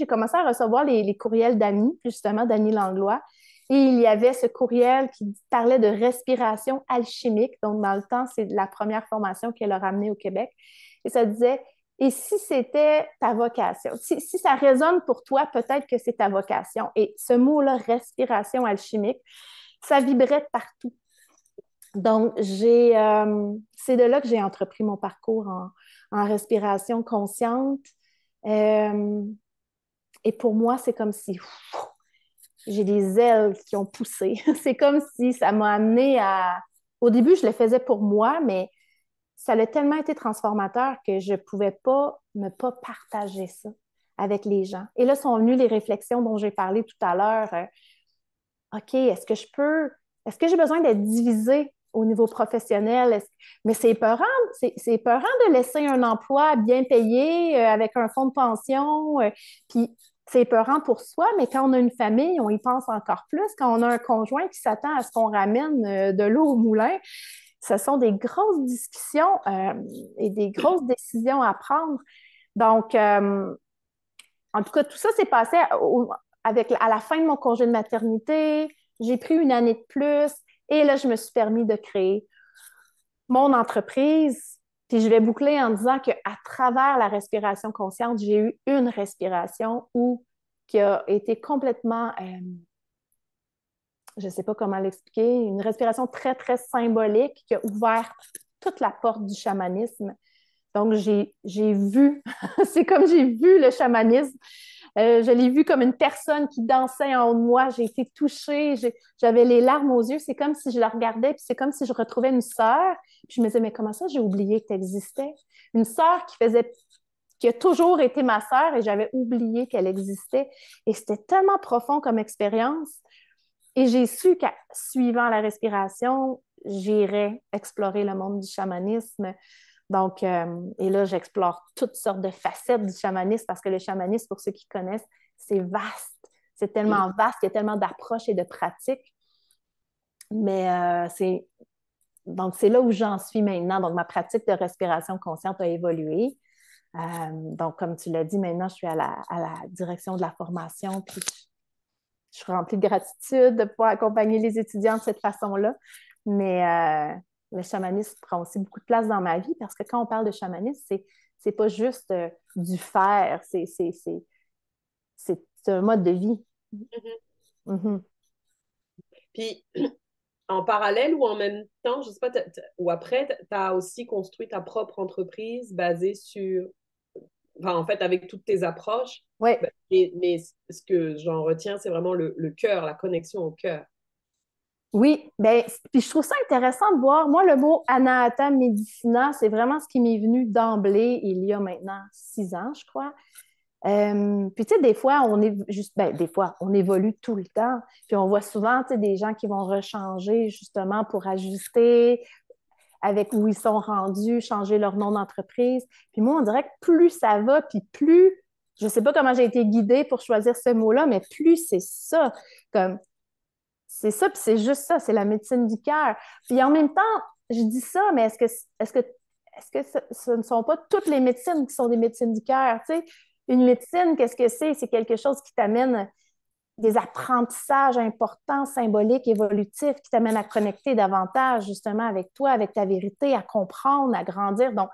commencé à recevoir les courriels d'Annie, justement, d'Annie Langlois. Et il y avait ce courriel qui parlait de respiration alchimique. Donc, dans le temps, c'est la première formation qu'elle a ramenée au Québec. Et ça disait, et si c'était ta vocation? Si ça résonne pour toi, peut-être que c'est ta vocation. Et ce mot-là, respiration alchimique, ça vibrait partout. Donc, c'est de là que j'ai entrepris mon parcours en respiration consciente. Euh, et pour moi, c'est comme si j'ai des ailes qui ont poussé. C'est comme si ça m'a amené à... Au début, je le faisais pour moi, mais ça a tellement été transformateur que je ne pouvais pas ne pas partager ça avec les gens. Et là sont venues les réflexions dont j'ai parlé tout à l'heure. OK, est-ce que j'ai besoin d'être divisée au niveau professionnel? Mais c'est épeurant, c'est épeurant de laisser un emploi bien payé avec un fonds de pension. Puis c'est épeurant pour soi, mais quand on a une famille, on y pense encore plus. Quand on a un conjoint qui s'attend à ce qu'on ramène de l'eau au moulin, ce sont des grosses discussions et des grosses décisions à prendre. Donc, en tout cas, tout ça s'est passé à la fin de mon congé de maternité. J'ai pris une année de plus et là, je me suis permis de créer mon entreprise. Puis je vais boucler en disant qu'à travers la respiration consciente, j'ai eu une respiration qui a été complètement, je ne sais pas comment l'expliquer, une respiration très, très symbolique qui a ouvert toute la porte du chamanisme. Donc, j'ai vu, c'est comme j'ai vu le chamanisme. Je l'ai vu comme une personne qui dansait en haut de moi. J'ai été touchée. J'avais les larmes aux yeux. C'est comme si je la regardais, puis c'est comme si je retrouvais une sœur. Puis je me disais, mais comment ça, j'ai oublié que tu existais? Une sœur qui a toujours été ma sœur et j'avais oublié qu'elle existait. Et c'était tellement profond comme expérience. Et j'ai su qu'en suivant la respiration, j'irais explorer le monde du chamanisme. Donc, et là, j'explore toutes sortes de facettes du chamanisme parce que le chamanisme, pour ceux qui connaissent, c'est vaste. C'est tellement vaste, il y a tellement d'approches et de pratiques. Mais donc, c'est là où j'en suis maintenant. Donc, ma pratique de respiration consciente a évolué. Donc, comme tu l'as dit, maintenant, je suis à la direction de la formation, puis je suis remplie de gratitude de pouvoir accompagner les étudiants de cette façon-là. Mais le chamanisme prend aussi beaucoup de place dans ma vie parce que quand on parle de chamanisme, c'est pas juste du faire, c'est un mode de vie. Mm-hmm. Puis, en parallèle ou en même temps, je sais pas, ou après, tu as aussi construit ta propre entreprise basée sur, enfin, en fait, avec toutes tes approches. Oui. Mais ce que j'en retiens, c'est vraiment le cœur, la connexion au cœur. Oui, ben, puis je trouve ça intéressant de voir. Moi, le mot Anahata Medicina, c'est vraiment ce qui m'est venu d'emblée il y a maintenant 6 ans, je crois. Puis, tu sais, des fois, des fois, on évolue tout le temps. Puis, on voit souvent, tu sais, des gens qui vont rechanger justement pour ajuster avec où ils sont rendus, changer leur nom d'entreprise. Puis, moi, on dirait que plus ça va, puis plus, je ne sais pas comment j'ai été guidée pour choisir ce mot-là, mais plus c'est ça. Comme, c'est ça, puis c'est juste ça, c'est la médecine du cœur. Puis en même temps, je dis ça, mais est-ce que ce ne sont pas toutes les médecines qui sont des médecines du cœur? Tu sais, une médecine, qu'est-ce que c'est? C'est quelque chose qui t'amène des apprentissages importants, symboliques, évolutifs, qui t'amènent à connecter davantage justement avec toi, avec ta vérité, à comprendre, à grandir. Donc,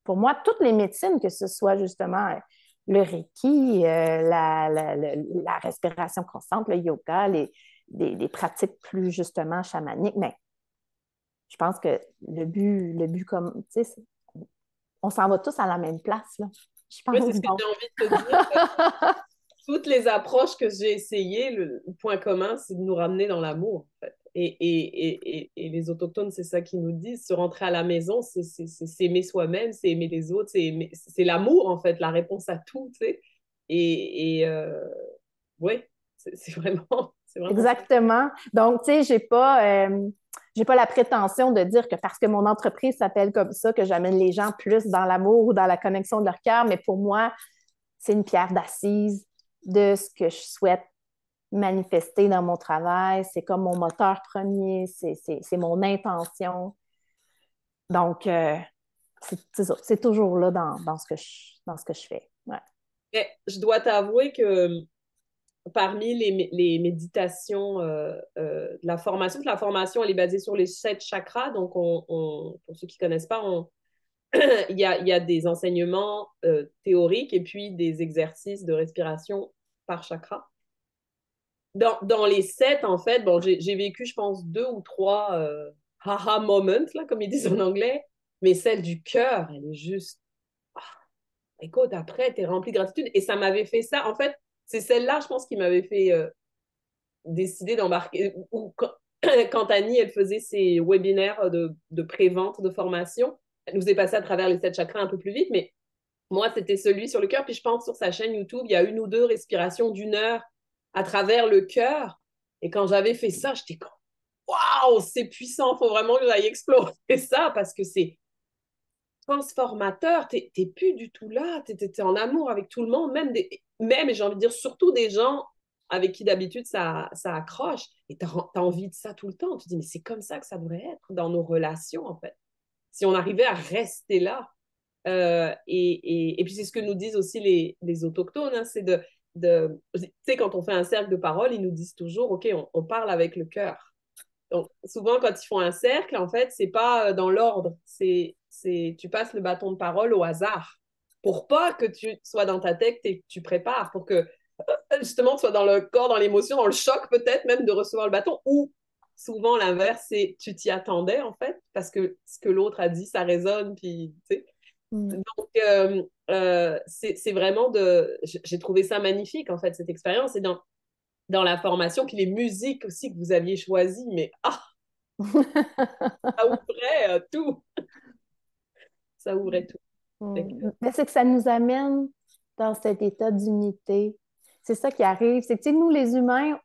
pour moi, toutes les médecines, que ce soit justement le Reiki, la respiration constante, le yoga, des pratiques plus justement chamaniques, mais je pense que le but comme, tu sais, on s'en va tous à la même place, là. Je Oui, pense c'est ce que donc. j'ai envie de te dire. Toutes les approches que j'ai essayées, le point commun, c'est de nous ramener dans l'amour, en fait. Et les autochtones, c'est ça qu'ils nous disent. Se rentrer à la maison, c'est s'aimer soi-même, c'est aimer les autres, c'est l'amour, en fait, la réponse à tout, tu sais. Oui, c'est vraiment ça. Exactement. Donc, tu sais, j'ai pas la prétention de dire que parce que mon entreprise s'appelle comme ça, que j'amène les gens plus dans l'amour ou dans la connexion de leur cœur, mais pour moi, c'est une pierre d'assise de ce que je souhaite manifester dans mon travail. C'est comme mon moteur premier, c'est mon intention. Donc, c'est ça, c'est toujours là dans ce que je fais. Ouais. Mais je dois t'avouer que parmi les méditations de la formation, elle est basée sur les 7 chakras. Donc, pour ceux qui ne connaissent pas, il y a des enseignements théoriques et puis des exercices de respiration par chakra. Dans les 7, en fait, bon, j'ai vécu, je pense, 2 ou 3 haha moments, là, comme ils disent en anglais, mais celle du cœur, elle est juste, ah, écoute, après, t'es rempli de gratitude. Et ça m'avait fait ça, en fait, c'est celle-là, je pense, qui m'avait fait décider d'embarquer. Ou quand Annie, elle faisait ses webinaires de pré-vente, de formation, elle nous est passée à travers les 7 chakras un peu plus vite, mais moi, c'était celui sur le cœur. Puis je pense sur sa chaîne YouTube, il y a 1 ou 2 respirations d'1 heure à travers le cœur. Et quand j'avais fait ça, j'étais comme, waouh, c'est puissant, il faut vraiment que j'aille explorer ça parce que c'est transformateur. T'es plus du tout là. T'es en amour avec tout le monde, même, et j'ai envie de dire, surtout des gens avec qui d'habitude ça accroche. Et t'as envie de ça tout le temps. Tu te dis, mais c'est comme ça que ça devrait être dans nos relations, en fait. Si on arrivait à rester là. Et puis c'est ce que nous disent aussi les autochtones, hein, c'est tu sais, quand on fait un cercle de parole, ils nous disent toujours, OK, on parle avec le cœur. Donc, souvent, quand ils font un cercle, en fait, c'est pas dans l'ordre, tu passes le bâton de parole au hasard pour pas que tu sois dans ta tête et que tu prépares, pour que justement tu sois dans le corps, dans l'émotion, dans le choc peut-être même de recevoir le bâton, ou souvent l'inverse, c'est tu t'y attendais en fait, parce que ce que l'autre a dit, ça résonne, puis tu sais. Donc, c'est vraiment j'ai trouvé ça magnifique, en fait, cette expérience. Et dans la formation, puis les musiques aussi que vous aviez choisies, mais ça ouvrait tout. Ça ouvrait tout. Mais c'est que ça nous amène dans cet état d'unité. C'est ça qui arrive. C'est que, tu sais, nous, les humains,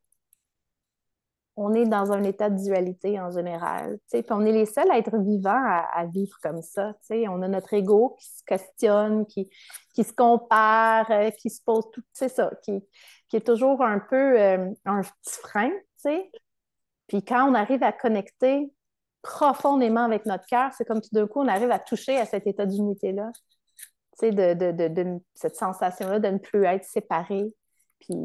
on est dans un état de dualité en général. Puis on est les seuls à être vivants à vivre comme ça. On a notre ego qui se questionne, qui se compare, qui se pose tout, c'est ça, qui est toujours un peu un petit frein. Puis quand on arrive à connecter profondément avec notre cœur, c'est comme tout d'un coup, on arrive à toucher à cet état d'unité-là. Cette sensation-là de ne plus être séparé. Puis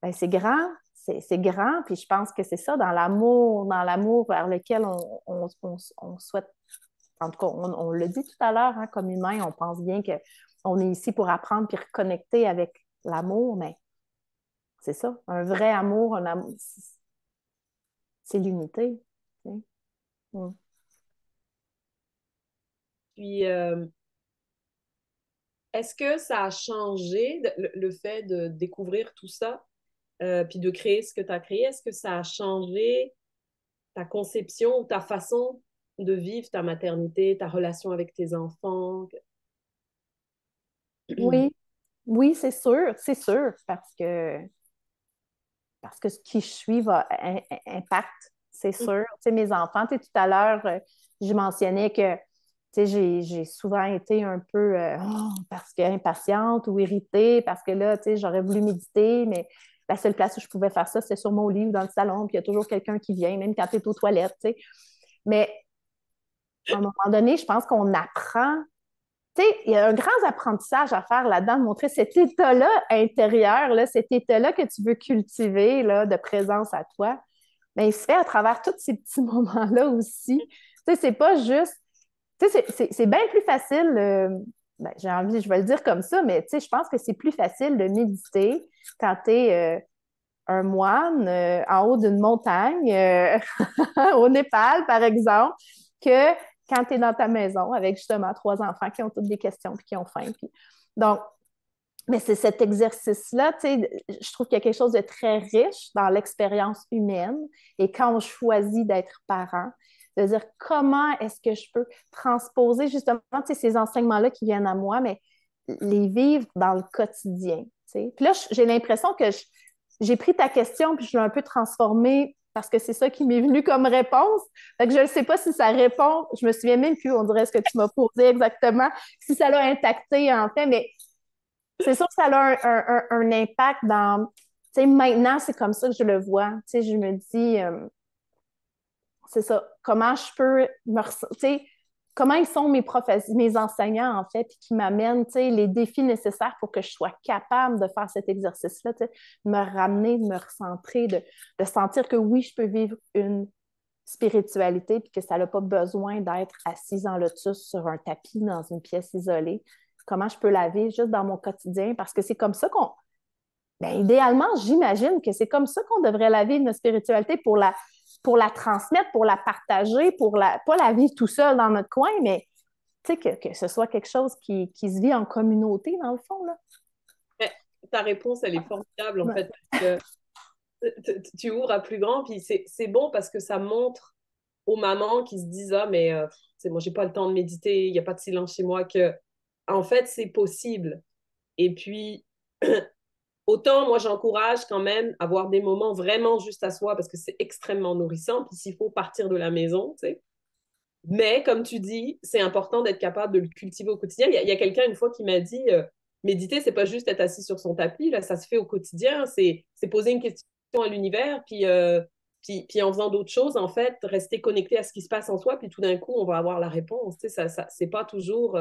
ben, c'est grand, c'est grand, puis je pense que c'est ça, dans l'amour vers lequel on souhaite, en tout cas, on l'a dit tout à l'heure, hein, comme humain, on pense bien qu'on est ici pour apprendre puis reconnecter avec l'amour, mais c'est ça, un vrai amour, c'est l'unité. Mm. Puis, est-ce que ça a changé le fait de découvrir tout ça, puis de créer ce que tu as créé? Est-ce que ça a changé ta conception ou ta façon de vivre ta maternité, ta relation avec tes enfants? Oui, oui, c'est sûr, parce que ce qui je suis va impact, c'est sûr. Tu sais, mes enfants, tu sais, tout à l'heure, je mentionnais que tu sais, j'ai souvent été un peu parce que impatiente ou irritée, parce que là, tu sais, j'aurais voulu méditer, mais la seule place où je pouvais faire ça, c'est sur mon lit ou dans le salon, puis il y a toujours quelqu'un qui vient, même quand tu es aux toilettes, tu sais. Mais à un moment donné, je pense qu'on apprend. Tu sais, il y a un grand apprentissage à faire là-dedans, de montrer cet état-là intérieur, là, cet état-là que tu veux cultiver là, de présence à toi. Mais il se fait à travers tous ces petits moments-là aussi. Tu sais, c'est pas juste. Tu sais, c'est bien plus facile. Ben, j'ai envie, je vais le dire comme ça, mais tu sais, je pense que c'est plus facile de méditer quand tu es un moine en haut d'une montagne, au Népal, par exemple, que quand tu es dans ta maison avec justement 3 enfants qui ont toutes des questions et qui ont faim. Puis... Donc, mais c'est cet exercice-là, tu sais, je trouve qu'il y a quelque chose de très riche dans l'expérience humaine. Et quand on choisit d'être parent, de dire comment est-ce que je peux transposer justement ces enseignements-là qui viennent à moi, mais les vivre dans le quotidien. T'sais. Puis là, j'ai l'impression que j'ai pris ta question puis je l'ai un peu transformée parce que c'est ça qui m'est venu comme réponse. Fait que je ne sais pas si ça répond, je me souviens même plus, on dirait ce que tu m'as posé exactement, si ça l'a impacté en fait, mais c'est sûr que ça a un impact dans... Tu sais, maintenant, c'est comme ça que je le vois. Tu sais, je me dis, c'est ça, comment je peux tu sais, comment ils sont mes enseignants, en fait, puis qui m'amènent, tu sais, les défis nécessaires pour que je sois capable de faire cet exercice-là, tu sais, de me ramener, de me recentrer, de sentir que oui, je peux vivre une spiritualité, puis que ça n'a pas besoin d'être assise en lotus sur un tapis dans une pièce isolée. Comment je peux la vivre juste dans mon quotidien, parce que c'est comme ça qu'on... Ben, idéalement, j'imagine que c'est comme ça qu'on devrait la vivre, notre spiritualité, pour la transmettre, pour la partager, pas la vivre tout seul dans notre coin, mais que ce soit quelque chose qui se vit en communauté, dans le fond, là. Mais ta réponse, elle est formidable, en Ouais. fait, parce que tu ouvres à plus grand, puis c'est bon parce que ça montre aux mamans qui se disent, ah, mais moi, j'ai pas le temps de méditer, il n'y a pas de silence chez moi, que, en fait, c'est possible. Et puis, autant, moi, j'encourage quand même à avoir des moments vraiment juste à soi parce que c'est extrêmement nourrissant. Puis s'il faut partir de la maison, tu sais. Mais comme tu dis, c'est important d'être capable de le cultiver au quotidien. Il y a quelqu'un une fois qui m'a dit méditer, c'est pas juste être assis sur son tapis, là, ça se fait au quotidien. C'est poser une question à l'univers, puis en faisant d'autres choses, en fait, rester connecté à ce qui se passe en soi, puis tout d'un coup, on va avoir la réponse. Tu sais, c'est pas toujours.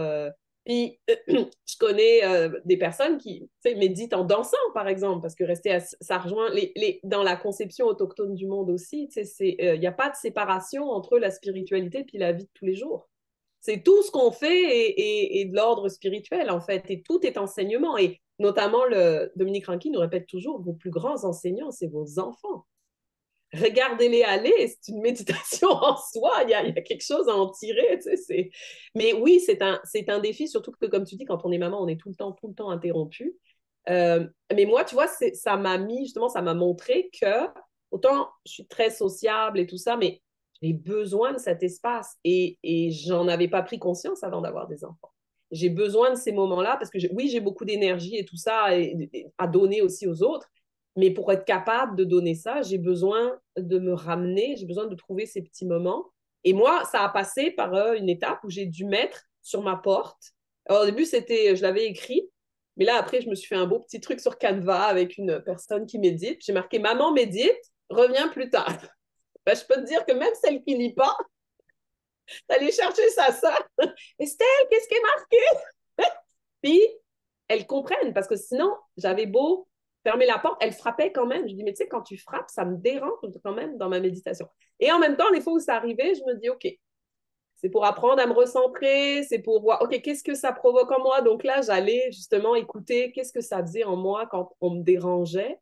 Puis, je connais des personnes qui méditent en dansant, par exemple, parce que rester assis, ça rejoint dans la conception autochtone du monde aussi. Il n'y a pas de séparation entre la spiritualité et la vie de tous les jours. C'est tout ce qu'on fait et de l'ordre spirituel, en fait, et tout est enseignement. Et notamment, Dominique Rankin nous répète toujours, vos plus grands enseignants, c'est vos enfants. Regardez-les aller, c'est une méditation en soi, il y a quelque chose à en tirer. Tu sais, mais oui, c'est un défi, surtout que, comme tu dis, quand on est maman, on est tout le temps interrompu. Mais moi, tu vois, ça m'a mis, justement, ça m'a montré que, autant je suis très sociable et tout ça, mais j'ai besoin de cet espace et j'en avais pas pris conscience avant d'avoir des enfants. J'ai besoin de ces moments-là parce que, oui, j'ai beaucoup d'énergie et tout ça à donner aussi aux autres, mais pour être capable de donner ça, j'ai besoin de me ramener, j'ai besoin de trouver ces petits moments. Et moi, ça a passé par une étape où j'ai dû mettre sur ma porte. Alors, au début, je l'avais écrit, mais là, après, je me suis fait un beau petit truc sur Canva avec une personne qui médite. J'ai marqué Maman médite, reviens plus tard. Ben, je peux te dire que même celle qui lit pas, d'aller chercher sa sœur. Estelle, qu'est-ce qui est marqué? Puis, elles comprennent parce que sinon, j'avais beau fermer la porte, elle frappait quand même. Je dis, mais tu sais, quand tu frappes, ça me dérange quand même dans ma méditation. Et en même temps, les fois où ça arrivait, je me dis, OK, c'est pour apprendre à me recentrer, c'est pour voir, OK, qu'est-ce que ça provoque en moi? Donc là, j'allais justement écouter qu'est-ce que ça faisait en moi quand on me dérangeait.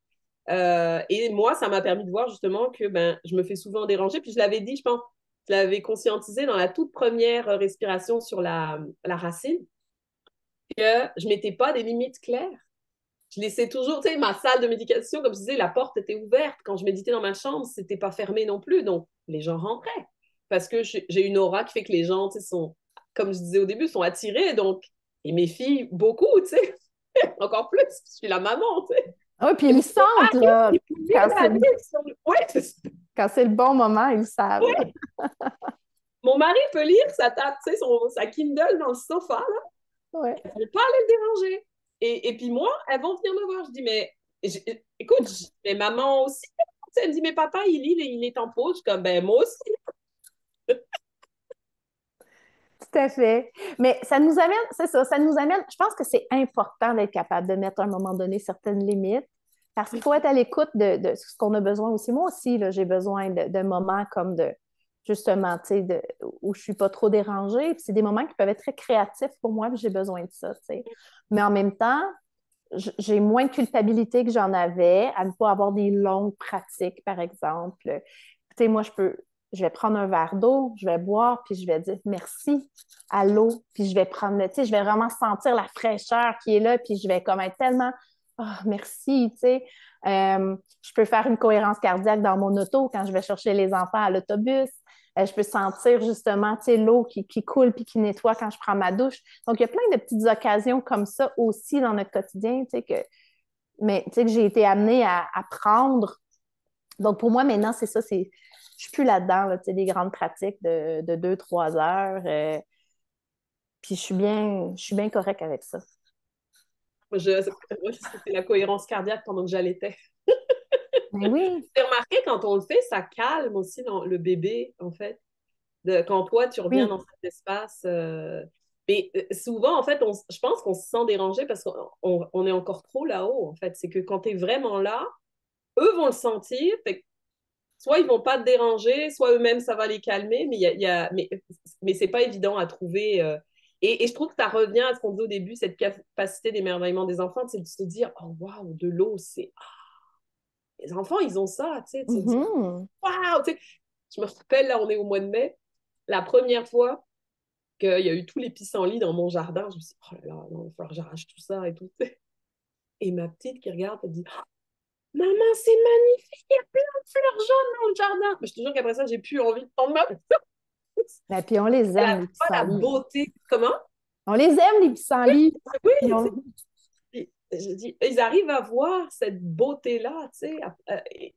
Et moi, ça m'a permis de voir justement que ben, je me fais souvent déranger. Puis je l'avais dit, je pense, je l'avais conscientisé dans la toute première respiration sur la racine, que je ne mettais pas des limites claires. Je laissais toujours, tu sais, ma salle de méditation, comme je disais, la porte était ouverte. Quand je méditais dans ma chambre, c'était pas fermé non plus. Donc, les gens rentraient. Parce que j'ai une aura qui fait que les gens, tu sais, sont, comme je disais au début, sont attirés. Donc, et mes filles, beaucoup, tu sais, encore plus. Je suis la maman, tu sais. Oui, puis Et ils mon le sentent, mari, là. il Quand pouvait c'est aller sur le... Ouais, quand c'est le bon moment, ils le savent. ouais. Mon mari peut lire tu sais, sa Kindle dans le sofa, là. Ouais. Elles ne vont pas aller le déranger. Et puis moi, elles vont venir me voir. Je dis, mais écoute, mais maman aussi. Elle me dit, mais papa, il est en pause. Je suis comme, ben moi aussi. Tout à fait. Mais ça nous amène, c'est ça, ça nous amène, je pense que c'est important d'être capable de mettre à un moment donné certaines limites parce qu'il faut être à l'écoute de ce qu'on a besoin aussi. Moi aussi, là, j'ai besoin de moments comme justement, tu sais, où je suis pas trop dérangée. Puis c'est des moments qui peuvent être très créatifs pour moi, puis j'ai besoin de ça, tu sais. Mais en même temps, j'ai moins de culpabilité que j'en avais à ne pas avoir des longues pratiques, par exemple. Tu sais, moi, je vais prendre un verre d'eau, je vais boire, puis je vais dire merci à l'eau, puis je vais prendre, tu sais, je vais vraiment sentir la fraîcheur qui est là, puis je vais comme être tellement, oh, merci, tu sais. Je peux faire une cohérence cardiaque dans mon auto quand je vais chercher les enfants à l'autobus. Je peux sentir justement, tu sais, l'eau qui coule puis qui nettoie quand je prends ma douche. Donc, il y a plein de petites occasions comme ça aussi dans notre quotidien, tu sais, mais tu sais, que j'ai été amenée à prendre. Donc, pour moi, maintenant, c'est ça, je suis plus là-dedans, là, tu sais, des grandes pratiques de 2, 3 heures. Puis je suis bien correcte avec ça. C'était la cohérence cardiaque pendant que j'allaitais. Mais oui. J'ai remarqué, quand on le fait, ça calme aussi le bébé, en fait. Quand toi, tu reviens Oui. dans cet espace. Mais souvent, en fait, je pense qu'on se sent dérangé parce qu'on est encore trop là-haut, en fait. C'est que quand tu es vraiment là, eux vont le sentir. Fait que soit ils vont pas te déranger, soit eux-mêmes, ça va les calmer. Mais, mais c'est pas évident à trouver. Et je trouve que ça revient à ce qu'on disait au début, cette capacité d'émerveillement des enfants, c'est de se dire, oh, waouh, de l'eau, c'est... Les enfants, ils ont ça, tu sais, de se dire, Mhm. waouh, tu sais. Je me rappelle, là, on est au mois de mai, la première fois qu'il y a eu tous les pissenlits dans mon jardin, je me suis dit, oh là là, non, il va falloir que j'arrache tout ça et tout. Et ma petite qui regarde, elle dit, oh, maman, c'est magnifique, il y a plein de fleurs jaunes dans le jardin. Mais je te jure qu'après ça, j'ai plus envie de prendre ma place. Et puis on les Elle aime, a les pas la pissenlits. beauté. Comment? On les aime, les pissenlits. Oui, Ils tu sais, ont- je dis, ils arrivent à voir cette beauté-là, tu sais,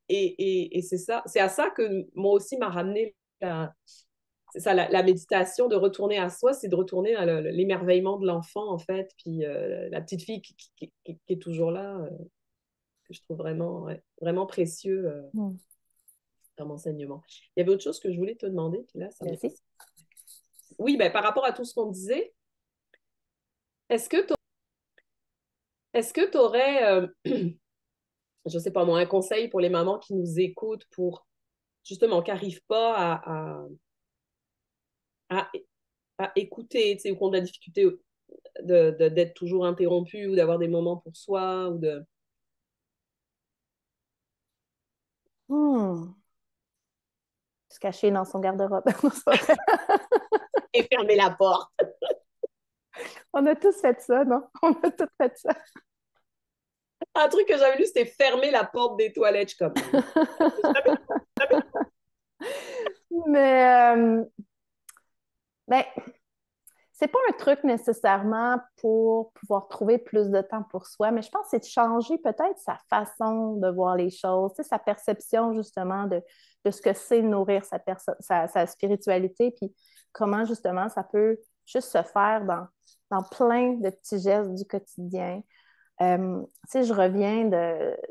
et c'est ça, c'est à ça que moi aussi m'a ramené c'est ça, la méditation, de retourner à soi, c'est de retourner à l'émerveillement de l'enfant, en fait, puis la petite fille qui est toujours là, que je trouve vraiment, ouais, vraiment précieux Hmm. dans mon enseignement. Il y avait autre chose que je voulais te demander, puis là, ça m'est Vas-y. passé. Oui, ben, par rapport à tout ce qu'on disait, est-ce que tu aurais, je sais pas moi, un conseil pour les mamans qui nous écoutent pour justement qui n'arrivent pas à, à écouter, tu sais, ou qui ont de la difficulté d'être toujours interrompu ou d'avoir des moments pour soi ou de Hmm. Se cacher dans son garde-robe. Non, c'est pas vrai. et fermer la porte. On a tous fait ça, non? On a tous fait ça. Un truc que j'avais lu, c'était fermer la porte des toilettes. Je suis comme, non. Mais ben, c'est pas un truc nécessairement pour pouvoir trouver plus de temps pour soi, mais je pense que c'est de changer peut-être sa façon de voir les choses, tu sais, sa perception justement de ce que c'est nourrir sa spiritualité, puis comment justement ça peut juste se faire dans plein de petits gestes du quotidien. Tu sais, je reviens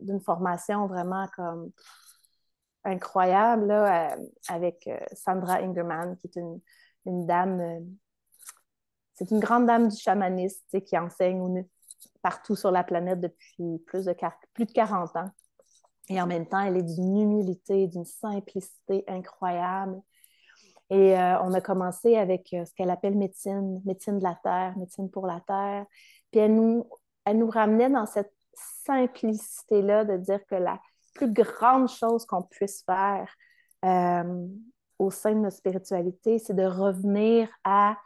d'une formation vraiment comme incroyable là, avec Sandra Ingerman, qui est une dame, c'est une grande dame du chamanisme, tu sais, qui enseigne partout sur la planète depuis plus de 40 ans. Et en même temps, elle est d'une humilité, d'une simplicité incroyable. Et on a commencé avec ce qu'elle appelle médecine de la terre, médecine pour la terre. Puis elle nous ramenait dans cette simplicité-là de dire que la plus grande chose qu'on puisse faire euh, au sein de notre spiritualité, c'est de revenir à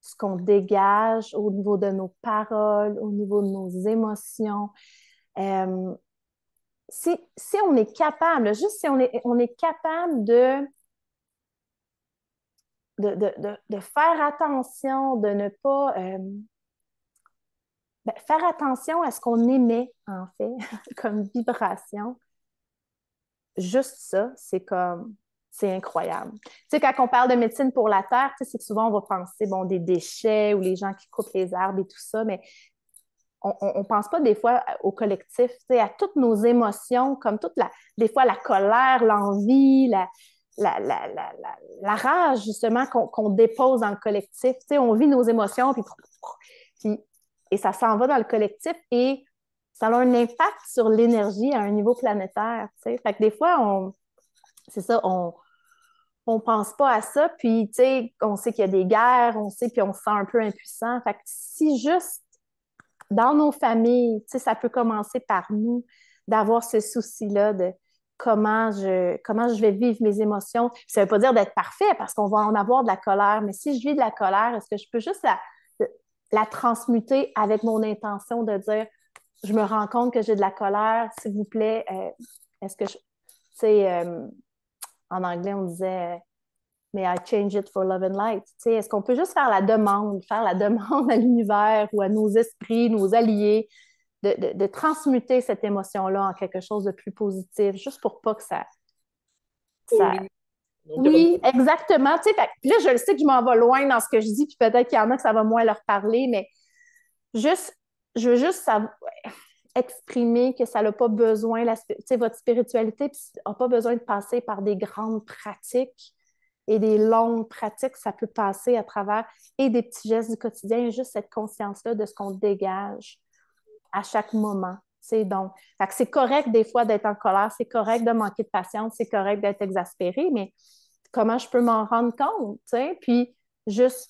ce qu'on dégage au niveau de nos paroles, au niveau de nos émotions. Euh, si on est capable, juste si on est capable de faire attention, de ne pas faire attention à ce qu'on émet, en fait, comme vibration. Juste ça, c'est incroyable. Tu sais, quand on parle de médecine pour la terre, tu sais, c'est que souvent on va penser, bon, des déchets ou les gens qui coupent les arbres et tout ça, mais on pense pas des fois au collectif, tu sais, à toutes nos émotions, comme des fois la colère, l'envie, la rage, justement, qu'on dépose dans le collectif. Tu sais, on vit nos émotions, puis et ça s'en va dans le collectif et ça a un impact sur l'énergie à un niveau planétaire. Tu sais. Fait que des fois, c'est ça, on pense pas à ça, puis tu sais, on sait qu'il y a des guerres, on sait, puis on se sent un peu impuissant. Fait que si juste dans nos familles, tu sais, ça peut commencer par nous, d'avoir ce souci-là de comment je vais vivre mes émotions. Ça ne veut pas dire d'être parfait parce qu'on va en avoir de la colère, mais si je vis de la colère, est-ce que je peux juste la transmuter avec mon intention de dire, je me rends compte que j'ai de la colère, s'il vous plaît, est-ce que je... Tu sais, en anglais, on disait May I change it for love and light? Tu sais, est-ce qu'on peut juste faire la demande à l'univers ou à nos esprits, nos alliés, de transmuter cette émotion-là en quelque chose de plus positif, juste pour pas que ça... Pollue. Donc, Oui, exactement. Tu sais, là, je le sais que je m'en vais loin dans ce que je dis, puis peut-être qu'il y en a que ça va moins leur parler, mais juste je veux juste exprimer que ça n'a pas besoin, votre spiritualité n'a pas besoin de passer par des grandes pratiques et des longues pratiques. Ça peut passer à travers et des petits gestes du quotidien, juste cette conscience-là de ce qu'on dégage à chaque moment. Donc, c'est correct des fois d'être en colère, c'est correct de manquer de patience, c'est correct d'être exaspéré, mais comment je peux m'en rendre compte, puis juste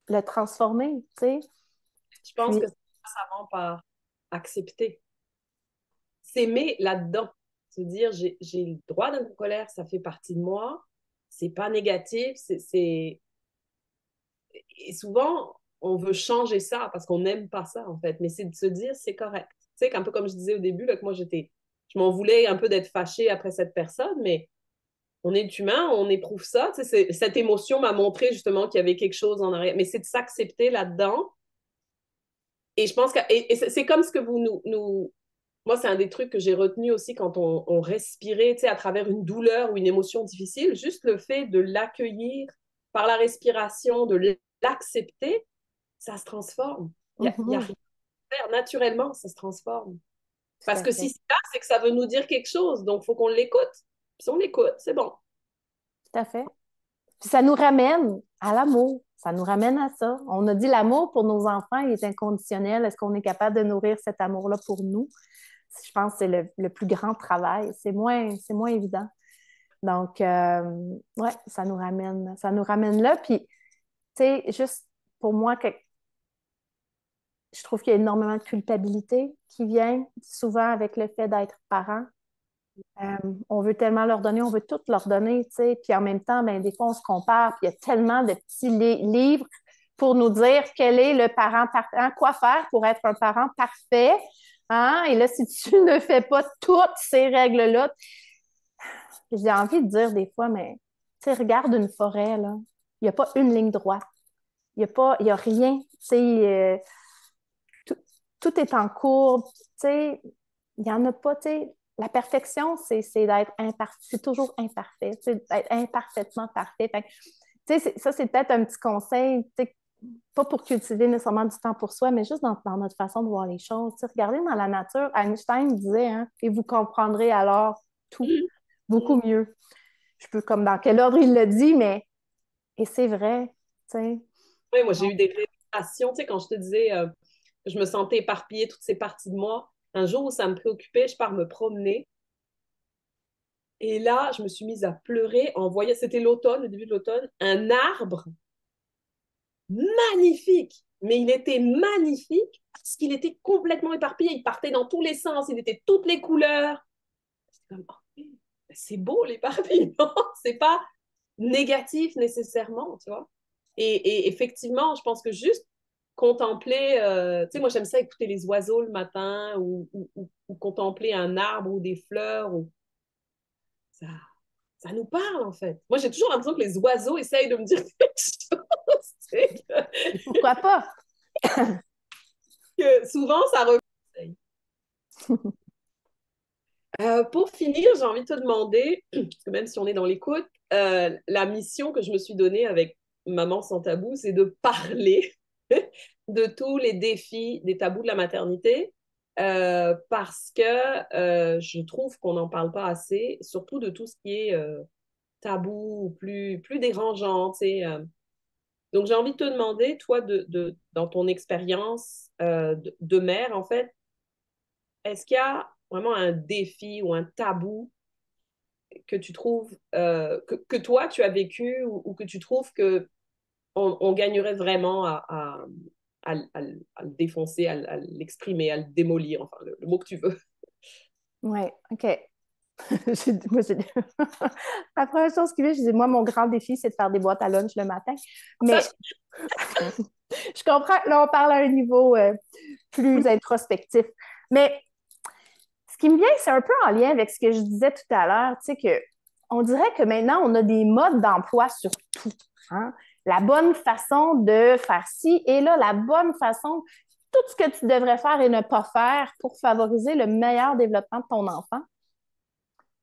le transformer, Je pense Puis, que ça passe avant par accepter. S'aimer là-dedans. Se dire, j'ai le droit d'être en colère, ça fait partie de moi. C'est pas négatif. Et souvent, on veut changer ça parce qu'on n'aime pas ça, en fait. Mais c'est de se dire, c'est correct. Tu sais, un peu comme je disais au début, là, que moi, je m'en voulais un peu d'être fâchée après cette personne, mais on est humain, on éprouve ça. Tu sais, cette émotion m'a montré justement qu'il y avait quelque chose en arrière. Mais c'est de s'accepter là-dedans. Et je pense que c'est comme ce que vous nous. Moi, c'est un des trucs que j'ai retenu aussi quand on respirait, tu sais, à travers une douleur ou une émotion difficile. Juste le fait de l'accueillir par la respiration, de l'accepter, ça se transforme. Il y a mhm, rien à faire. Naturellement, ça se transforme. tout Parce à que si fait, c'est là, c'est que ça veut nous dire quelque chose. Donc, il faut qu'on l'écoute. Puis si on l'écoute, c'est bon. tout à fait. Puis ça nous ramène à l'amour. Ça nous ramène à ça. On a dit l'amour pour nos enfants, il est inconditionnel. Est-ce qu'on est capable de nourrir cet amour-là pour nous? Je pense que c'est le plus grand travail. C'est moins évident. Donc, ouais, ça nous ramène là. Puis, tu sais, juste pour moi, je trouve qu'il y a énormément de culpabilité qui vient souvent avec le fait d'être parent. On veut tellement leur donner, on veut tout leur donner, tu sais. Puis en même temps, ben, des fois, on se compare, puis il y a tellement de petits livres pour nous dire quel est le parent parfait, quoi faire pour être un parent parfait. Hein? Et là, si tu ne fais pas toutes ces règles-là, j'ai envie de dire des fois, mais tu sais, regarde une forêt, là. Il n'y a pas une ligne droite. Il y a rien. Tu sais, tout, tout est en courbe. Tu sais, il n'y en a pas, tu sais. La perfection, c'est d'être imparfait. C'est toujours imparfait, tu sais, d'être imparfaitement parfait. Fait tu sais, ça, c'est peut-être un petit conseil, tu sais, pas pour cultiver nécessairement du temps pour soi, mais juste dans notre façon de voir les choses. Tu sais, regardez dans la nature, Einstein disait, hein, et vous comprendrez alors tout beaucoup mieux. Je peux, comme dans quel ordre il le dit, mais, et c'est vrai, tu sais. Oui, moi, j'ai eu des révélations. Tu sais, quand je te disais, je me sentais éparpillée, toutes ces parties de moi. Un jour où ça me préoccupait, je pars me promener. Et là, je me suis mise à pleurer en voyant, c'était l'automne, le début de l'automne, un arbre magnifique. Mais il était magnifique parce qu'il était complètement éparpillé. Il partait dans tous les sens, il était toutes les couleurs. J'étais comme, oh, c'est beau l'éparpillement, c'est pas négatif nécessairement, tu vois. Et effectivement, je pense que juste contempler, tu sais, moi j'aime ça écouter les oiseaux le matin ou contempler un arbre ou des fleurs, ça, ça nous parle en fait. Moi j'ai toujours l'impression que les oiseaux essayent de me dire quelque chose, tu sais, Et pourquoi pas? que souvent ça revient. Pour finir, j'ai envie de te demander, parce que même si on est dans l'écoute, la mission que je me suis donnée avec Maman sans tabou, c'est de parler de tous les défis des tabous de la maternité, parce que je trouve qu'on n'en parle pas assez, surtout de tout ce qui est tabou ou plus dérangeant. Tu sais, donc j'ai envie de te demander, toi, dans ton expérience de mère, en fait, est-ce qu'il y a vraiment un défi ou un tabou que tu trouves, que toi, tu as vécu ou que tu trouves que on gagnerait vraiment à le défoncer, à l'exprimer, à le démolir, enfin, le mot que tu veux. Oui, OK. Moi, la première chose qui vient, je dis, moi, mon grand défi, c'est de faire des boîtes à lunch le matin. Ça, Mais je comprends, là, on parle à un niveau plus introspectif. Mais ce qui me vient, c'est un peu en lien avec ce que je disais tout à l'heure, tu sais, que on dirait que maintenant, on a des modes d'emploi sur tout. Hein? La bonne façon de faire ci et là, la bonne façon, tout ce que tu devrais faire et ne pas faire pour favoriser le meilleur développement de ton enfant.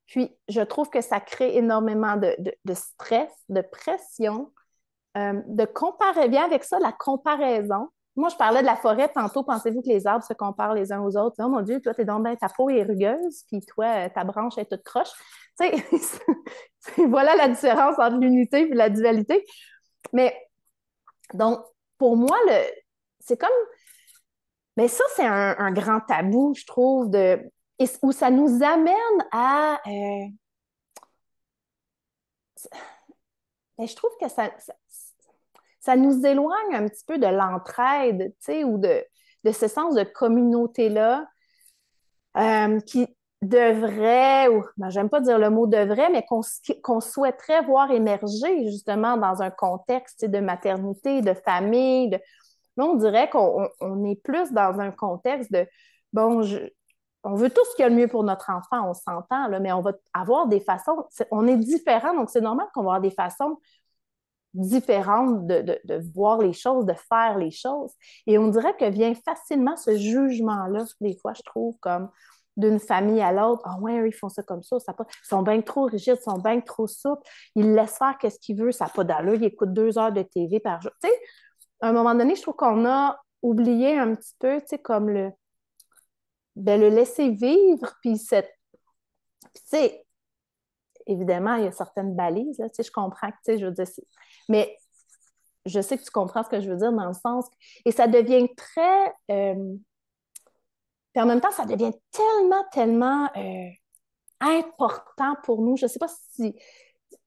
Puis, je trouve que ça crée énormément de stress, de pression, de comparer. Bien avec ça, la comparaison. Moi, je parlais de la forêt tantôt. Pensez-vous que les arbres se comparent les uns aux autres? Oh mon Dieu, toi, t'es donc ben, ta peau est rugueuse, puis toi, ta branche est toute croche. Tu sais, voilà la différence entre l'unité et la dualité. Mais donc, pour moi, c'est comme. Mais ça, c'est un grand tabou, je trouve, où ça nous amène à. Mais je trouve que ça nous éloigne un petit peu de l'entraide, tu sais, ou de ce sens de communauté-là qui devrait, ou ben, j'aime pas dire le mot devrait, mais qu'on souhaiterait voir émerger justement dans un contexte tu sais, de maternité, de famille. Là, on dirait qu'on est plus dans un contexte de, bon, on veut tout ce qu'il y a de mieux pour notre enfant, on s'entend, là, mais on va avoir des façons, on est différents, donc c'est normal qu'on va avoir des façons différentes de voir les choses, de faire les choses. Et on dirait que vient facilement ce jugement-là, des fois, je trouve, comme d'une famille à l'autre. Ah ouais, ils font ça comme ça pas... Ils sont bien trop rigides, ils sont bien trop souples, ils laissent faire qu'est-ce qu'ils veulent, ça n'a pas d'allure, ils écoutent 2 heures de TV par jour. Tu sais, à un moment donné, je trouve qu'on a oublié un petit peu, tu sais, comme le laisser vivre, puis tu sais, évidemment, il y a certaines balises, là, tu sais, je comprends que, tu sais, je veux dire, mais je sais que tu comprends ce que je veux dire dans le sens, et ça devient très, puis en même temps, ça devient tellement, tellement important pour nous. Je sais pas si, tu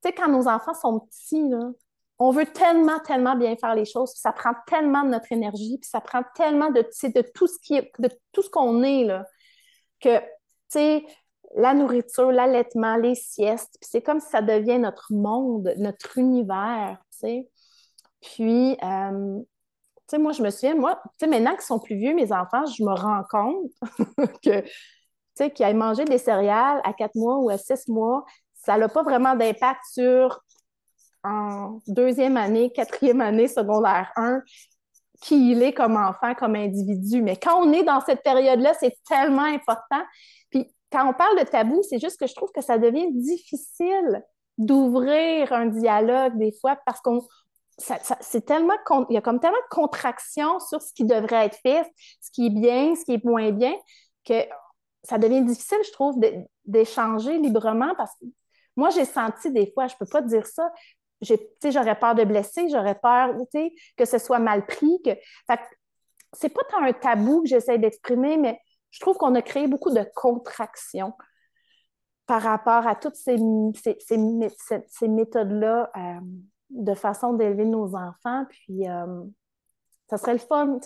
sais, quand nos enfants sont petits, là, on veut tellement, tellement bien faire les choses, puis ça prend tellement de notre énergie, puis ça prend tellement de tout ce qui est, de tout ce qu'on est, là, que, tu sais, la nourriture, l'allaitement, les siestes, puis c'est comme si ça devient notre monde, notre univers, tu sais. Puis, tu sais, moi, je me souviens, moi, tu sais, maintenant qu'ils sont plus vieux, mes enfants, je me rends compte que, tu sais, qu'ils aient mangé des céréales à 4 mois ou à 6 mois, ça n'a pas vraiment d'impact sur en deuxième année, quatrième année, secondaire 1, qui il est comme enfant, comme individu. Mais quand on est dans cette période-là, c'est tellement important. Puis quand on parle de tabou, c'est juste que je trouve que ça devient difficile d'ouvrir un dialogue des fois parce qu'on c'est tellement il y a comme tellement de contractions sur ce qui devrait être fait, ce qui est bien, ce qui est moins bien, que ça devient difficile, je trouve, d'échanger librement parce que moi, j'ai senti des fois, je ne peux pas dire ça, j'aurais peur de blesser, j'aurais peur que ce soit mal pris. Fait que c'est pas tant un tabou que j'essaie d'exprimer, mais je trouve qu'on a créé beaucoup de contractions par rapport à toutes ces méthodes-là de façon d'élever nos enfants. Puis, ça serait le fun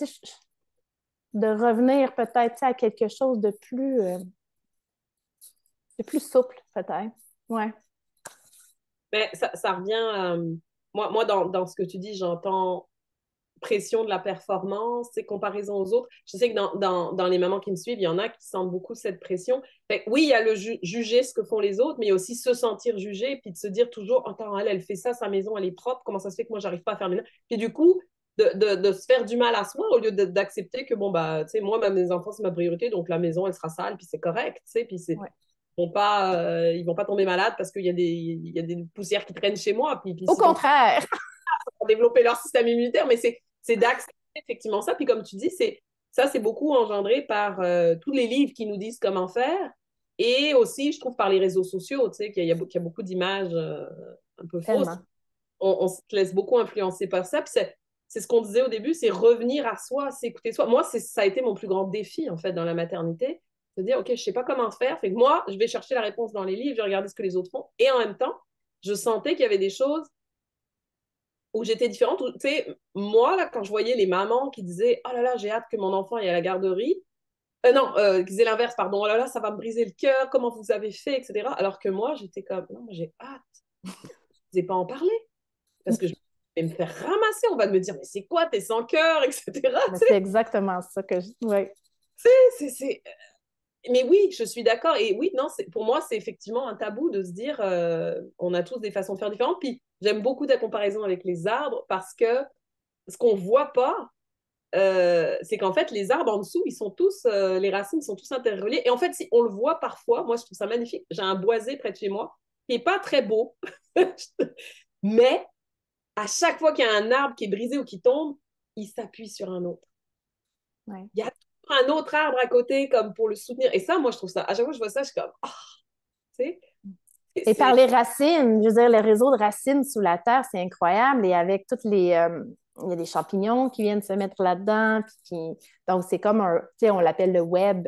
de revenir peut-être à quelque chose de plus souple, peut-être. Ouais. Mais ça revient moi dans ce que tu dis, j'entends pression de la performance, c'est comparaison aux autres. Je sais que dans les mamans qui me suivent, il y en a qui sentent beaucoup cette pression. Fait, oui, il y a le juger ce que font les autres, mais il y a aussi se sentir jugé, puis de se dire toujours, attends, elle fait ça, sa maison, elle est propre, comment ça se fait que moi, j'arrive pas à faire les mains? Puis du coup, de se faire du mal à soi au lieu d'accepter que, bon, bah, tu sais, moi, mes enfants, c'est ma priorité, donc la maison, elle sera sale, puis c'est correct, tu sais, puis Ouais. ils vont pas tomber malades parce qu'il y a des poussières qui traînent chez moi, puis Au s'ils ont contraire. développer leur système immunitaire, mais c'est d'accepter effectivement ça. Puis comme tu dis, c'est beaucoup engendré par tous les livres qui nous disent comment faire et aussi, je trouve, par les réseaux sociaux, tu sais, qu'il y a beaucoup d'images un peu fausses. Tellement. On se laisse beaucoup influencer par ça. Puis c'est ce qu'on disait au début, c'est revenir à soi, c'est écouter soi. Moi, ça a été mon plus grand défi, en fait, dans la maternité, de dire, OK, je sais pas comment faire. Fait que moi, je vais chercher la réponse dans les livres, je vais regarder ce que les autres font. Et en même temps, je sentais qu'il y avait des choses où j'étais différente. Tu sais, moi, là, quand je voyais les mamans qui disaient oh là là, j'ai hâte que mon enfant aille à la garderie, non, qui disaient l'inverse, pardon, oh là là, ça va me briser le cœur, comment vous avez fait, etc. Alors que moi, j'étais comme non, moi, j'ai hâte. Je n'ai pas en parler parce que je vais me faire ramasser. On va me dire mais c'est quoi, t'es sans cœur, etc. Mais Tu c'est sais, exactement ça que je. Oui. c'est. Mais oui, je suis d'accord. Et oui, non, pour moi, c'est effectivement un tabou de se dire on a tous des façons de faire différentes. Puis j'aime beaucoup ta comparaison avec les arbres parce que ce qu'on voit pas, c'est qu'en fait, les arbres en dessous, ils sont tous, les racines sont tous interreliées. Et en fait, si on le voit parfois, moi, je trouve ça magnifique. J'ai un boisé près de chez moi qui n'est pas très beau, mais à chaque fois qu'il y a un arbre qui est brisé ou qui tombe, il s'appuie sur un autre. Ouais. Il y a un autre arbre à côté comme pour le soutenir. Et ça, moi, je trouve ça, à chaque fois que je vois ça, je suis comme, ah, tu sais, Et par c'est les racines, je veux dire, le réseau de racines sous la terre, c'est incroyable. Et avec toutes les. Il y a des champignons qui viennent se mettre là-dedans. Donc, c'est comme un. Tu sais, on l'appelle le ouais, web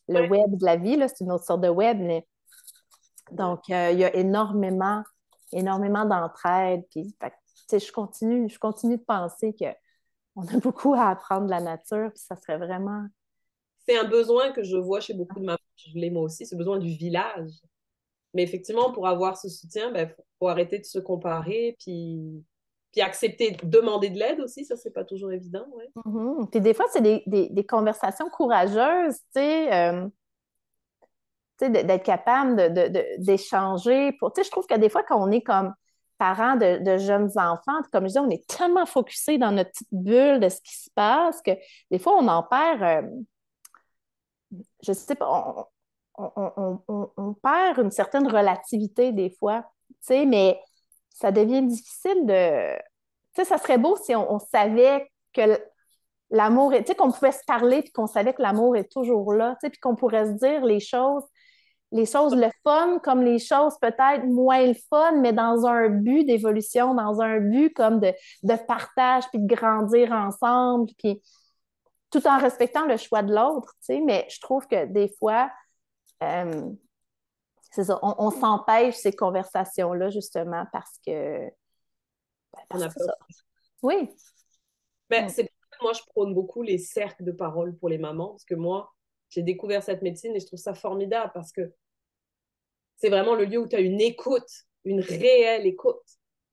de la vie, là. C'est une autre sorte de web. Mais... Donc, il y a énormément, énormément d'entraide. Puis, fait que, tu sais, je continue de penser qu'on a beaucoup à apprendre de la nature. Puis, ça serait vraiment. c'est un besoin que je vois chez beaucoup de mamans, je l'ai moi aussi, ce besoin du village. Mais effectivement, pour avoir ce soutien, ben, faut arrêter de se comparer, puis accepter, demander de l'aide aussi, ça, c'est pas toujours évident, ouais. Mhm. Puis des fois, c'est des conversations courageuses, tu sais, d'être capable d'échanger. Tu sais, je trouve que des fois, quand on est comme parents de jeunes enfants, comme je dis, on est tellement focusé dans notre petite bulle de ce qui se passe que des fois, on en perd, je sais pas, on perd une certaine relativité des fois, tu sais, mais ça devient difficile de... Tu sais, ça serait beau si on savait que l'amour est, tu sais, qu'on pouvait se parler puis qu'on savait que l'amour est toujours là, tu sais, puis qu'on pourrait se dire les choses le fun comme les choses peut-être moins le fun, mais dans un but d'évolution, dans un but comme de partage puis de grandir ensemble, puis tout en respectant le choix de l'autre, tu sais, mais je trouve que des fois, euh, c'est ça, on s'empêche ces conversations-là justement On parce a que c'est peur. ça. Oui. Ben, Mm. c'est pour ça que moi, je prône beaucoup les cercles de parole pour les mamans, parce que moi, j'ai découvert cette médecine et je trouve ça formidable parce que c'est vraiment le lieu où tu as une écoute, une réelle écoute.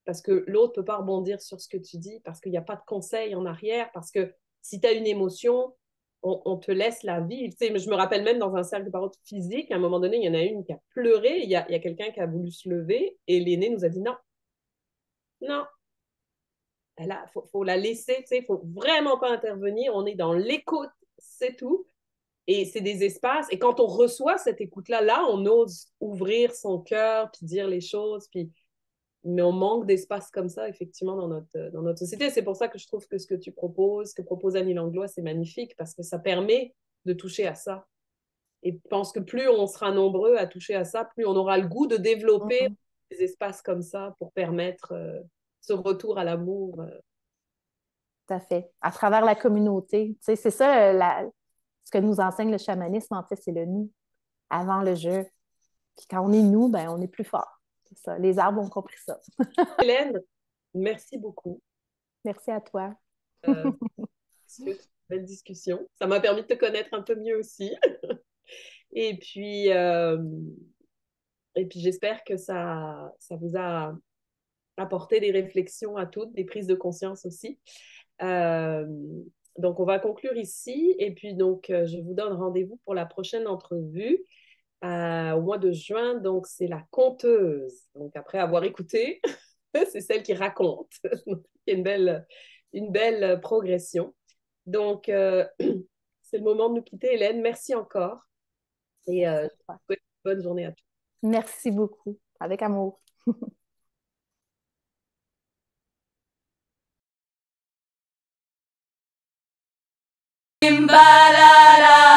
Parce que l'autre ne peut pas rebondir sur ce que tu dis, parce qu'il n'y a pas de conseil en arrière, parce que si tu as une émotion, on te laisse la vivre. Tu sais, je me rappelle même dans un cercle de parole physique, à un moment donné, il y en a une qui a pleuré, il y a quelqu'un qui a voulu se lever, et l'aîné nous a dit non, non, faut la laisser, tu sais, faut vraiment pas intervenir, on est dans l'écoute, c'est tout. Et c'est des espaces. Et quand on reçoit cette écoute-là, là, on ose ouvrir son cœur, puis dire les choses. Puis... Mais on manque d'espace comme ça, effectivement, dans notre société. C'est pour ça que je trouve que ce que tu proposes, ce que propose Annie Langlois, c'est magnifique, parce que ça permet de toucher à ça. Et je pense que plus on sera nombreux à toucher à ça, plus on aura le goût de développer Mm. des espaces comme ça pour permettre ce retour à l'amour. Tout à fait. À travers la communauté. Tu sais, c'est ça, ce que nous enseigne le chamanisme, en fait, c'est le nous, avant le jeu. Puis quand on est nous, ben, on est plus fort. C'est ça. Les arbres ont compris ça. Hélène, merci beaucoup. Merci à toi. Euh, Belle discussion. Ça m'a permis de te connaître un peu mieux aussi. Et puis, euh, et puis j'espère que ça vous a apporté des réflexions à toutes, des prises de conscience aussi. Euh, donc, on va conclure ici. Et puis, donc, je vous donne rendez-vous pour la prochaine entrevue au mois de juin. Donc, c'est la conteuse. Donc, après avoir écouté, c'est celle qui raconte. Donc, il y a une belle progression. Donc, c'est le moment de nous quitter, Hélène. Merci encore. Et Merci à toi. bonne journée à tous. Merci beaucoup. Avec amour. Kimbalala.